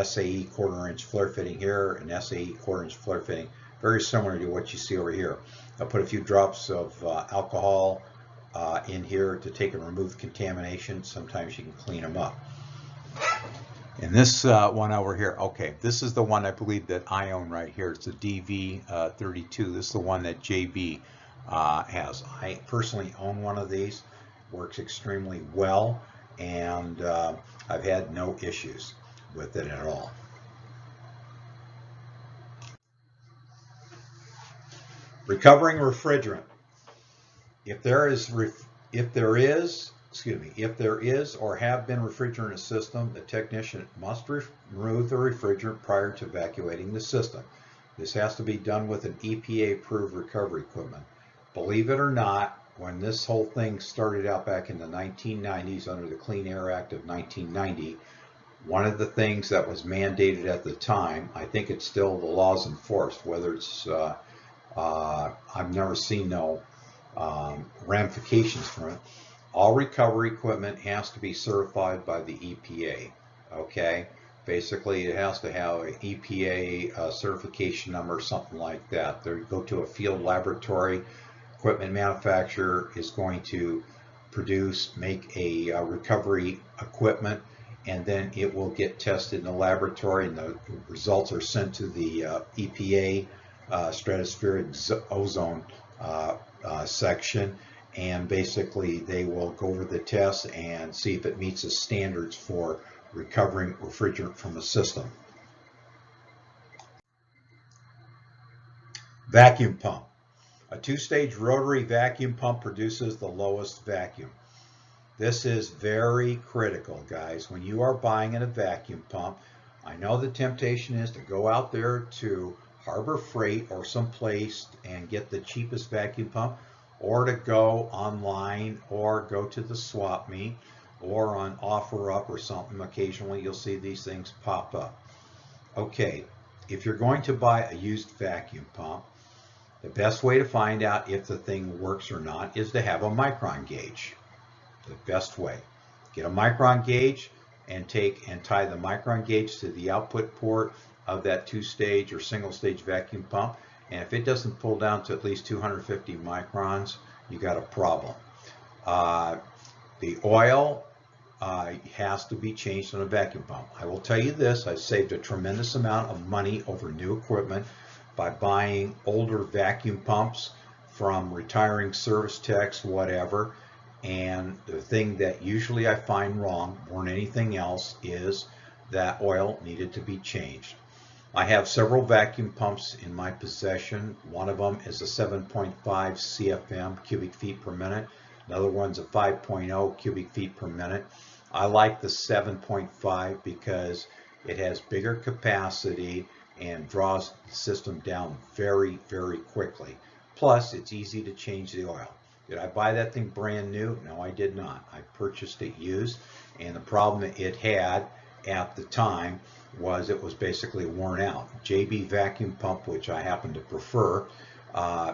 SAE quarter-inch flare fitting here and SAE quarter-inch flare fitting, very similar to what you see over here. I'll put a few drops of alcohol in here to take and remove the contamination. Sometimes you can clean them up. And this one over here, okay, this is the one I believe that I own right here. It's a DV32. This is the one that JB has. I personally own one of these. Works extremely well, and I've had no issues with it at all. Recovering refrigerant. If there is or have been refrigerant in a system, the technician must remove the refrigerant prior to evacuating the system. This has to be done with an EPA-approved recovery equipment. Believe it or not, when this whole thing started out back in the 1990s under the Clean Air Act of 1990, one of the things that was mandated at the time, I think it's still the laws enforced, whether it's, I've never seen no ramifications from it. All recovery equipment has to be certified by the EPA. Okay, basically it has to have an EPA certification number, something like that. They go to a field laboratory. Equipment manufacturer is going to make a recovery equipment, and then it will get tested in the laboratory, and the results are sent to the EPA stratospheric ozone section, and basically they will go over the tests and see if it meets the standards for recovering refrigerant from a system. Vacuum pump. A two-stage rotary vacuum pump produces the lowest vacuum. This is very critical, guys. When you are buying a vacuum pump, I know the temptation is to go out there to Harbor Freight or someplace and get the cheapest vacuum pump, or to go online or go to the swap meet or on OfferUp or something. Occasionally you'll see these things pop up. Okay, if you're going to buy a used vacuum pump, the best way to find out if the thing works or not is to have a Micron gauge. The best way. Get a Micron gauge and tie the Micron gauge to the output port of that two-stage or single-stage vacuum pump. And if it doesn't pull down to at least 250 microns, you got a problem. The oil has to be changed on a vacuum pump. I will tell you this, I've saved a tremendous amount of money over new equipment by buying older vacuum pumps from retiring service techs, whatever. And the thing that usually I find wrong more than anything else is that oil needed to be changed. I have several vacuum pumps in my possession. One of them is a 7.5 CFM, cubic feet per minute. Another one's a 5.0 cubic feet per minute. I like the 7.5 because it has bigger capacity and draws the system down very, very quickly. Plus, it's easy to change the oil. Did I buy that thing brand new? No, I did not. I purchased it used, and the problem it had at the time was it was basically worn out. JB Vacuum Pump, which I happen to prefer,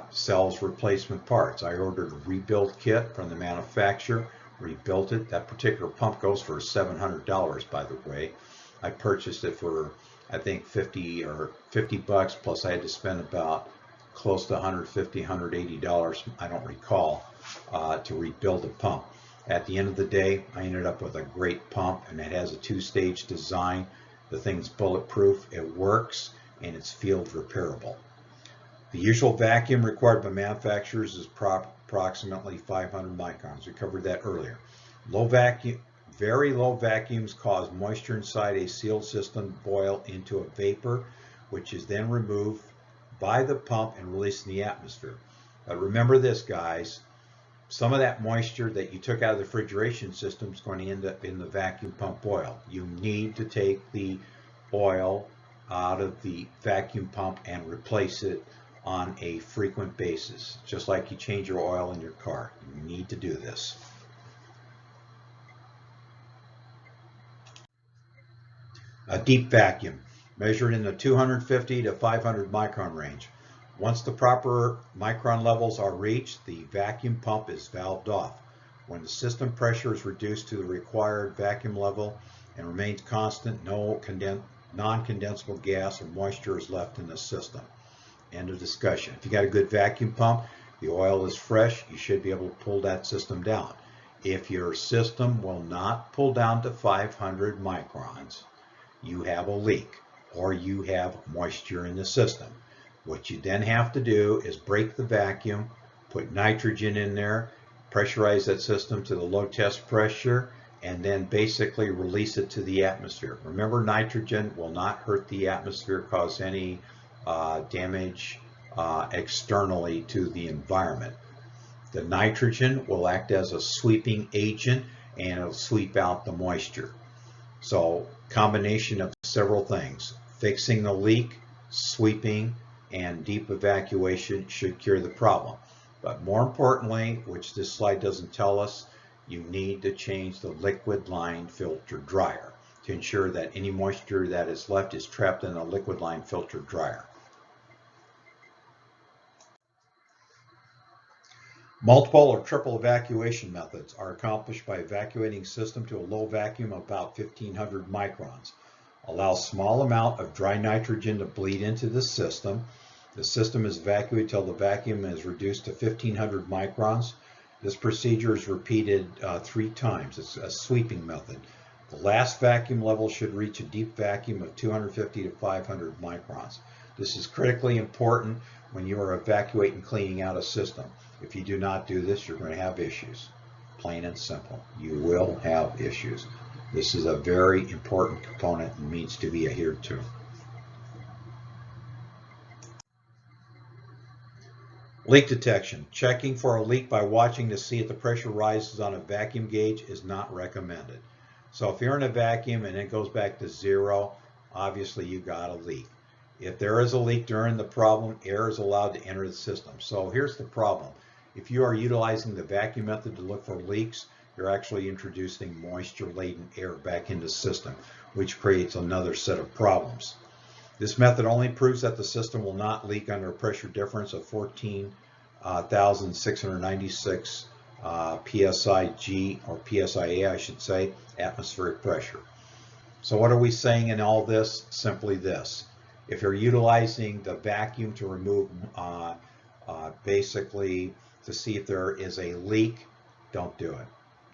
sells replacement parts. I ordered a rebuild kit from the manufacturer, rebuilt it. That particular pump goes for $700, by the way. I purchased it for, I think, 50 bucks, plus I had to spend about close to $150, $180, I don't recall, to rebuild the pump. At the end of the day, I ended up with a great pump, and it has a two-stage design. The thing's bulletproof, it works, and it's field repairable. The usual vacuum required by manufacturers is approximately 500 microns. We covered that earlier. Very low vacuums cause moisture inside a sealed system to boil into a vapor, which is then removed by the pump and released in the atmosphere. But remember this, guys, some of that moisture that you took out of the refrigeration system is going to end up in the vacuum pump oil. You need to take the oil out of the vacuum pump and replace it on a frequent basis, just like you change your oil in your car. You need to do this. A deep vacuum, measured in the 250 to 500 micron range. Once the proper micron levels are reached, the vacuum pump is valved off. When the system pressure is reduced to the required vacuum level and remains constant, no non-condensable gas or moisture is left in the system. End of discussion. If you got a good vacuum pump, the oil is fresh, you should be able to pull that system down. If your system will not pull down to 500 microns, you have a leak or you have moisture in the system. What you then have to do is break the vacuum, put nitrogen in there, pressurize that system to the low test pressure, and then basically release it to the atmosphere. Remember, nitrogen will not hurt the atmosphere, cause any damage externally to the environment. The nitrogen will act as a sweeping agent and it'll sweep out the moisture. So combination of several things: fixing the leak, sweeping, and deep evacuation should cure the problem. But more importantly, which this slide doesn't tell us, you need to change the liquid line filter dryer to ensure that any moisture that is left is trapped in a liquid line filter dryer. Multiple or triple evacuation methods are accomplished by evacuating system to a low vacuum of about 1500 microns. Allow small amount of dry nitrogen to bleed into the system. The system is evacuated until the vacuum is reduced to 1500 microns. This procedure is repeated 3 times. It's a sweeping method. The last vacuum level should reach a deep vacuum of 250 to 500 microns. This is critically important when you are evacuating and cleaning out a system. If you do not do this, you're going to have issues. Plain and simple. You will have issues. This is a very important component and needs to be adhered to. Leak detection. Checking for a leak by watching to see if the pressure rises on a vacuum gauge is not recommended. So if you're in a vacuum and it goes back to 0, obviously you got a leak. If there is a leak during the problem, air is allowed to enter the system. So here's the problem. If you are utilizing the vacuum method to look for leaks, you're actually introducing moisture-laden air back into the system, which creates another set of problems. This method only proves that the system will not leak under a pressure difference of 14,696 psi-G, or psi-A I should say, atmospheric pressure. So what are we saying in all this? Simply this. If you're utilizing the vacuum to remove, basically to see if there is a leak, don't do it.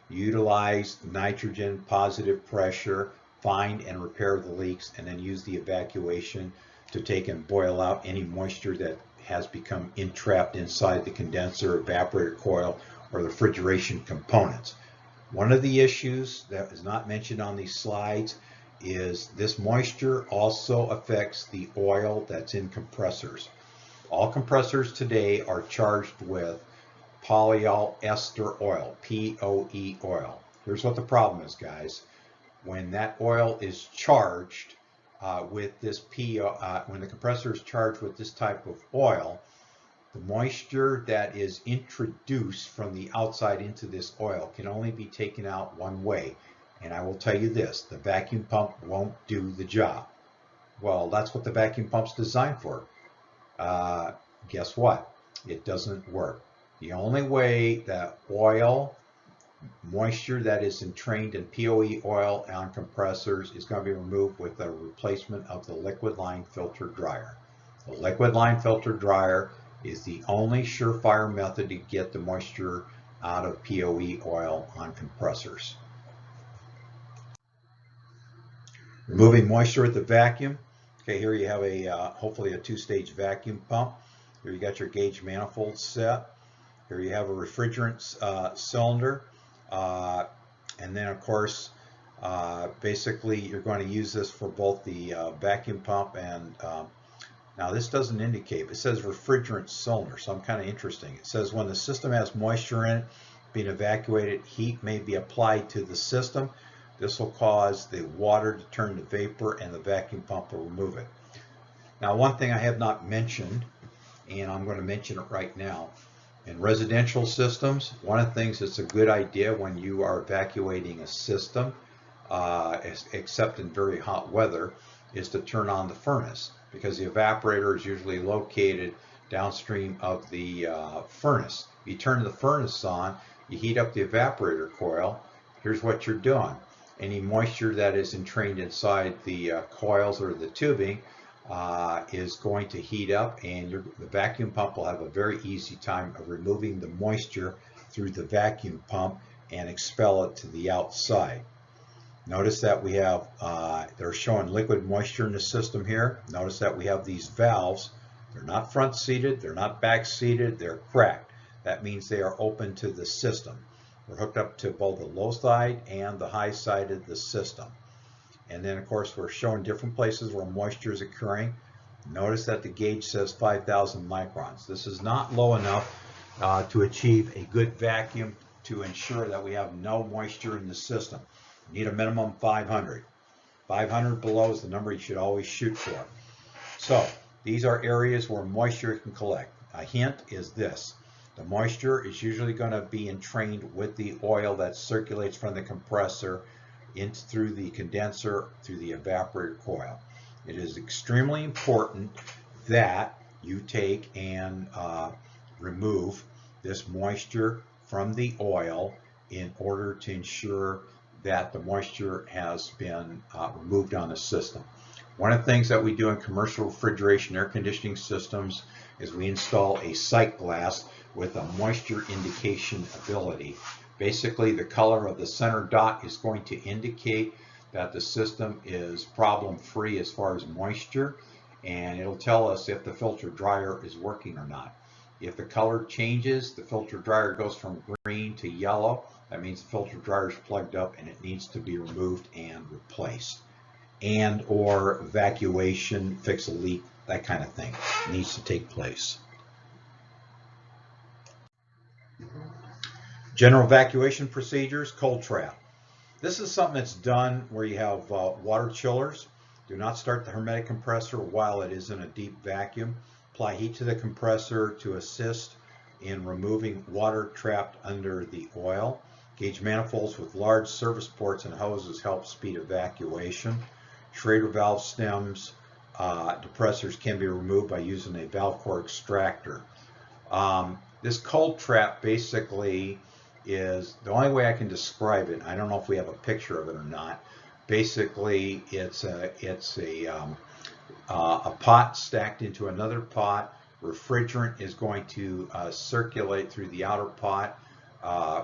Utilize nitrogen, positive pressure, find and repair the leaks, and then use the evacuation to take and boil out any moisture that has become entrapped inside the condenser, evaporator coil, or the refrigeration components. One of the issues that is not mentioned on these slides is this moisture also affects the oil that's in compressors. All compressors today are charged with polyester oil, POE oil. Here's what the problem is, guys. When that oil is charged with this when the compressor is charged with this type of oil, the moisture that is introduced from the outside into this oil can only be taken out one way. And I will tell you this, the vacuum pump won't do the job. Well, that's what the vacuum pump's designed for. Guess what? It doesn't work. The only way that oil, moisture that is entrained in POE oil on compressors is going to be removed with a replacement of the liquid line filter dryer. The liquid line filter dryer is the only surefire method to get the moisture out of POE oil on compressors. Removing moisture with the vacuum. Okay, here you have a hopefully a 2-stage vacuum pump. Here you got your gauge manifold set. Here you have a refrigerant cylinder. And then of course, basically you're going to use this for both the vacuum pump and, now this doesn't indicate, it says refrigerant cylinder, so I'm kind of interesting. It says when the system has moisture in it being evacuated, heat may be applied to the system. This will cause the water to turn to vapor and the vacuum pump will remove it. Now, one thing I have not mentioned, and I'm going to mention it right now, in residential systems, one of the things that's a good idea when you are evacuating a system, except in very hot weather, is to turn on the furnace, because the evaporator is usually located downstream of the furnace. You turn the furnace on, you heat up the evaporator coil. Here's what you're doing. Any moisture that is entrained inside the coils or the tubing is going to heat up, and the vacuum pump will have a very easy time of removing the moisture through the vacuum pump and expel it to the outside. Notice that we have, they're showing liquid moisture in the system here. Notice that we have these valves. They're not front seated, they're not back seated, they're cracked. That means they are open to the system. We're hooked up to both the low side and the high side of the system. And then of course we're showing different places where moisture is occurring. Notice that the gauge says 5,000 microns. This is not low enough to achieve a good vacuum to ensure that we have no moisture in the system. You need a minimum 500. 500 below is the number you should always shoot for. So these are areas where moisture can collect. A hint is this. The moisture is usually going to be entrained with the oil that circulates from the compressor through the condenser, through the evaporator coil. It is extremely important that you take and remove this moisture from the oil in order to ensure that the moisture has been removed on the system. One of the things that we do in commercial refrigeration air conditioning systems is we install a sight glass with a moisture indication ability. Basically, the color of the center dot is going to indicate that the system is problem-free as far as moisture, and it'll tell us if the filter dryer is working or not. If the color changes, the filter dryer goes from green to yellow, that means the filter dryer is plugged up and it needs to be removed and replaced. And or evacuation, fix a leak, that kind of thing needs to take place. General evacuation procedures, cold trap. This is something that's done where you have water chillers. Do not start the hermetic compressor while it is in a deep vacuum. Apply heat to the compressor to assist in removing water trapped under the oil. Gauge manifolds with large service ports and hoses help speed evacuation. Schrader valve stems, depressors can be removed by using a valve core extractor. This cold trap basically is the only way I can describe it. I don't know if we have a picture of it or not. Basically, it's a pot stacked into another pot. Refrigerant is going to circulate through the outer pot,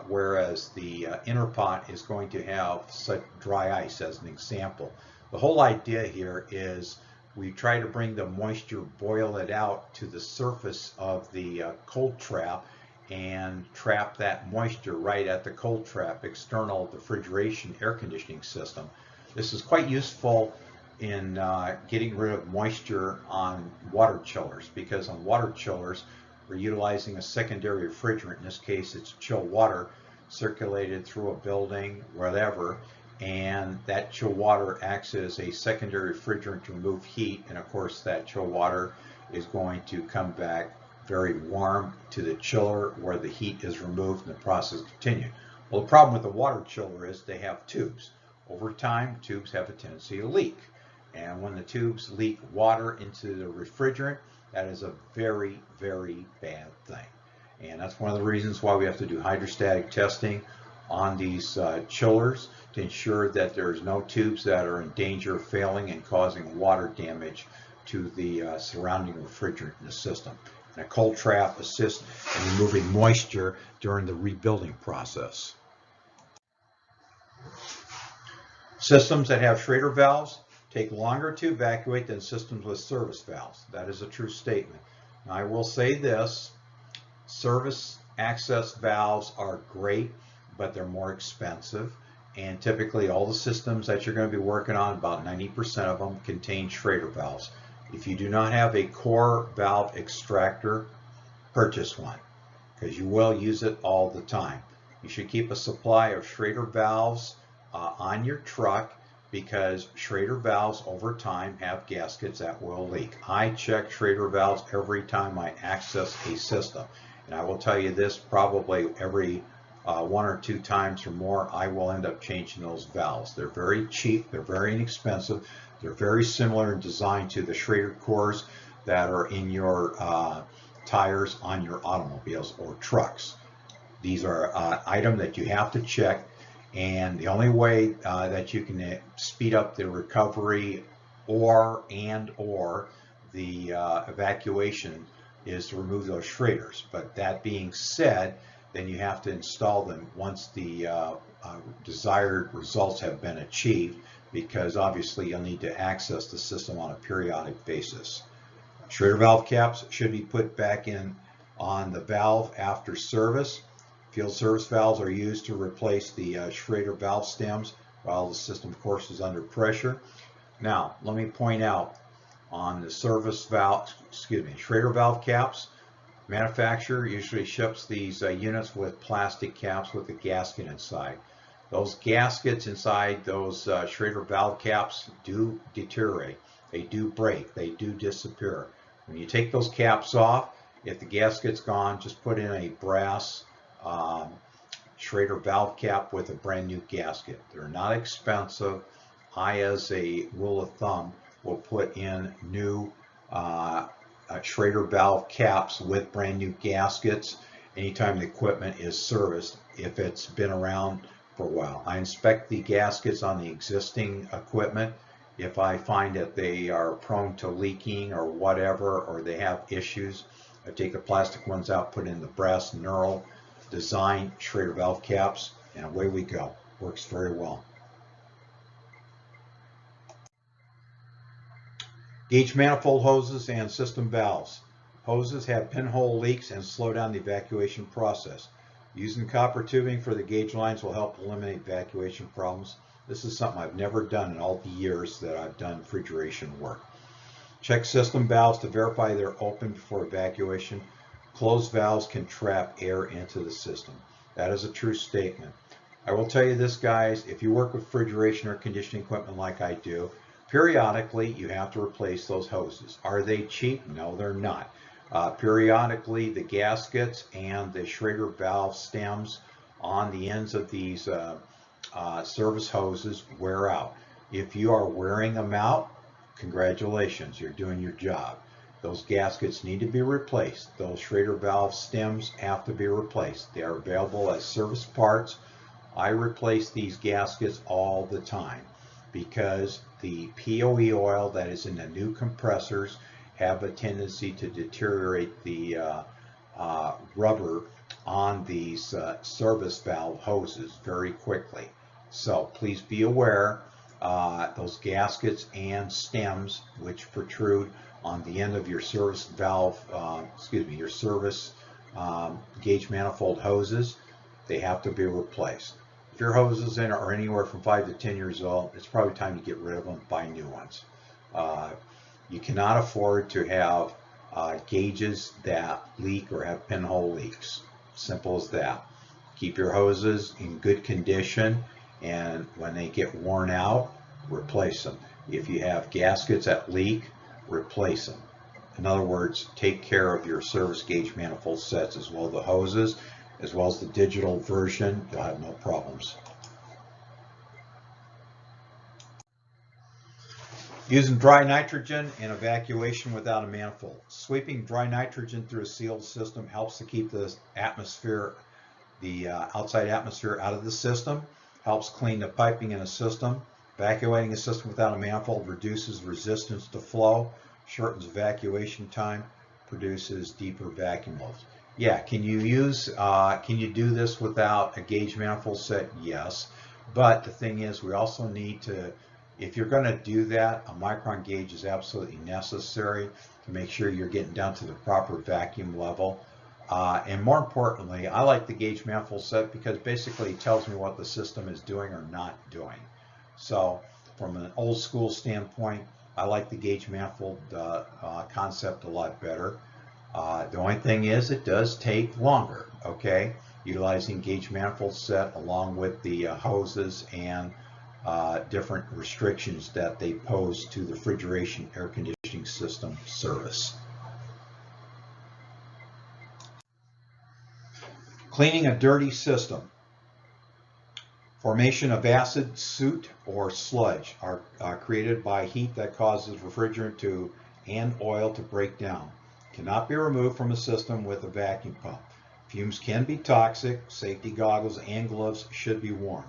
whereas the inner pot is going to have such dry ice as an example. The whole idea here is we try to bring the moisture, boil it out to the surface of the cold trap and trap that moisture right at the cold trap external refrigeration air conditioning system. This is quite useful in getting rid of moisture on water chillers, because on water chillers we're utilizing a secondary refrigerant. In this case it's chill water circulated through a building, whatever, and that chill water acts as a secondary refrigerant to remove heat, and of course that chill water is going to come back very warm to the chiller where the heat is removed and the process continues. Well, the problem with the water chiller is they have tubes. Over time, tubes have a tendency to leak. And when the tubes leak water into the refrigerant, that is a very, very bad thing. And that's one of the reasons why we have to do hydrostatic testing on these chillers to ensure that there's no tubes that are in danger of failing and causing water damage to the surrounding refrigerant in the system. And a cold trap assists in removing moisture during the rebuilding process. Systems that have Schrader valves take longer to evacuate than systems with service valves. That is a true statement. Now, I will say this, service access valves are great, but they're more expensive. And typically all the systems that you're going to be working on, about 90% of them contain Schrader valves. If you do not have a core valve extractor, purchase one, because you will use it all the time. You should keep a supply of Schrader valves on your truck, because Schrader valves over time have gaskets that will leak. I check Schrader valves every time I access a system. And I will tell you this, probably every 1 or 2 times or more, I will end up changing those valves. They're very cheap, they're very inexpensive, they're very similar in design to the Schrader cores that are in your tires on your automobiles or trucks. These are an item that you have to check, and the only way that you can speed up the recovery or the evacuation is to remove those Schraders. But that being said, then you have to install them once the desired results have been achieved, because obviously you'll need to access the system on a periodic basis. Schrader valve caps should be put back in on the valve after service. Field service valves are used to replace the Schrader valve stems while the system, of course, is under pressure. Now, let me point out, on the service valve, Schrader valve caps. Manufacturer usually ships these units with plastic caps with a gasket inside. Those gaskets inside those Schrader valve caps do deteriorate. They do break. They do disappear. When you take those caps off, if the gasket's gone, just put in a brass Schrader valve cap with a brand new gasket. They're not expensive. I, as a rule of thumb, will put in new Schrader valve caps with brand new gaskets anytime the equipment is serviced if it's been around for a while. I inspect the gaskets on the existing equipment. If I find that they are prone to leaking or whatever, or they have issues, I take the plastic ones out, put in the brass knurled design Schrader valve caps, and away we go. Works very well. Gauge manifold hoses and system valves. Hoses have pinhole leaks and slow down the evacuation process. Using copper tubing for the gauge lines will help eliminate evacuation problems. This is something I've never done in all the years that I've done refrigeration work. Check system valves to verify they're open before evacuation. Closed valves can trap air into the system. That is a true statement. I will tell you this, guys, if you work with refrigeration or conditioning equipment like I do, periodically you have to replace those hoses. Are they cheap? No, they're not. Periodically, the gaskets and the Schrader valve stems on the ends of these service hoses wear out. If you are wearing them out, congratulations, you're doing your job. Those gaskets need to be replaced. Those Schrader valve stems have to be replaced. They are available as service parts. I replace these gaskets all the time because the POE oil that is in the new compressors have a tendency to deteriorate the rubber on these service valve hoses very quickly. So please be aware, those gaskets and stems which protrude on the end of your service valve, your service gauge manifold hoses, they have to be replaced. If your hoses are anywhere from 5 to 10 years old, it's probably time to get rid of them, buy new ones. You cannot afford to have gauges that leak or have pinhole leaks. Simple as that. Keep your hoses in good condition, and when they get worn out, replace them. If you have gaskets that leak, replace them. In other words, take care of your service gauge manifold sets as well as the hoses, as well as the digital version. You'll have no problems. Using dry nitrogen and evacuation without a manifold. Sweeping dry nitrogen through a sealed system helps to keep the atmosphere, the outside atmosphere, out of the system, helps clean the piping in a system. Evacuating a system without a manifold reduces resistance to flow, shortens evacuation time, produces deeper vacuum loops. Yeah, can you do this without a gauge manifold set? Yes, but the thing is, we also need to, if you're going to do that, a Micron gauge is absolutely necessary to make sure you're getting down to the proper vacuum level. And more importantly, I like the gauge manifold set because basically it tells me what the system is doing or not doing. So from an old school standpoint, I like the gauge manifold concept a lot better. The only thing is it does take longer, okay? Utilizing gauge manifold set along with the hoses and different restrictions that they pose to the refrigeration air conditioning system service. Cleaning a dirty system. Formation of acid, soot, or sludge are created by heat that causes refrigerant and oil to break down. Cannot be removed from a system with a vacuum pump. Fumes can be toxic. Safety goggles and gloves should be worn.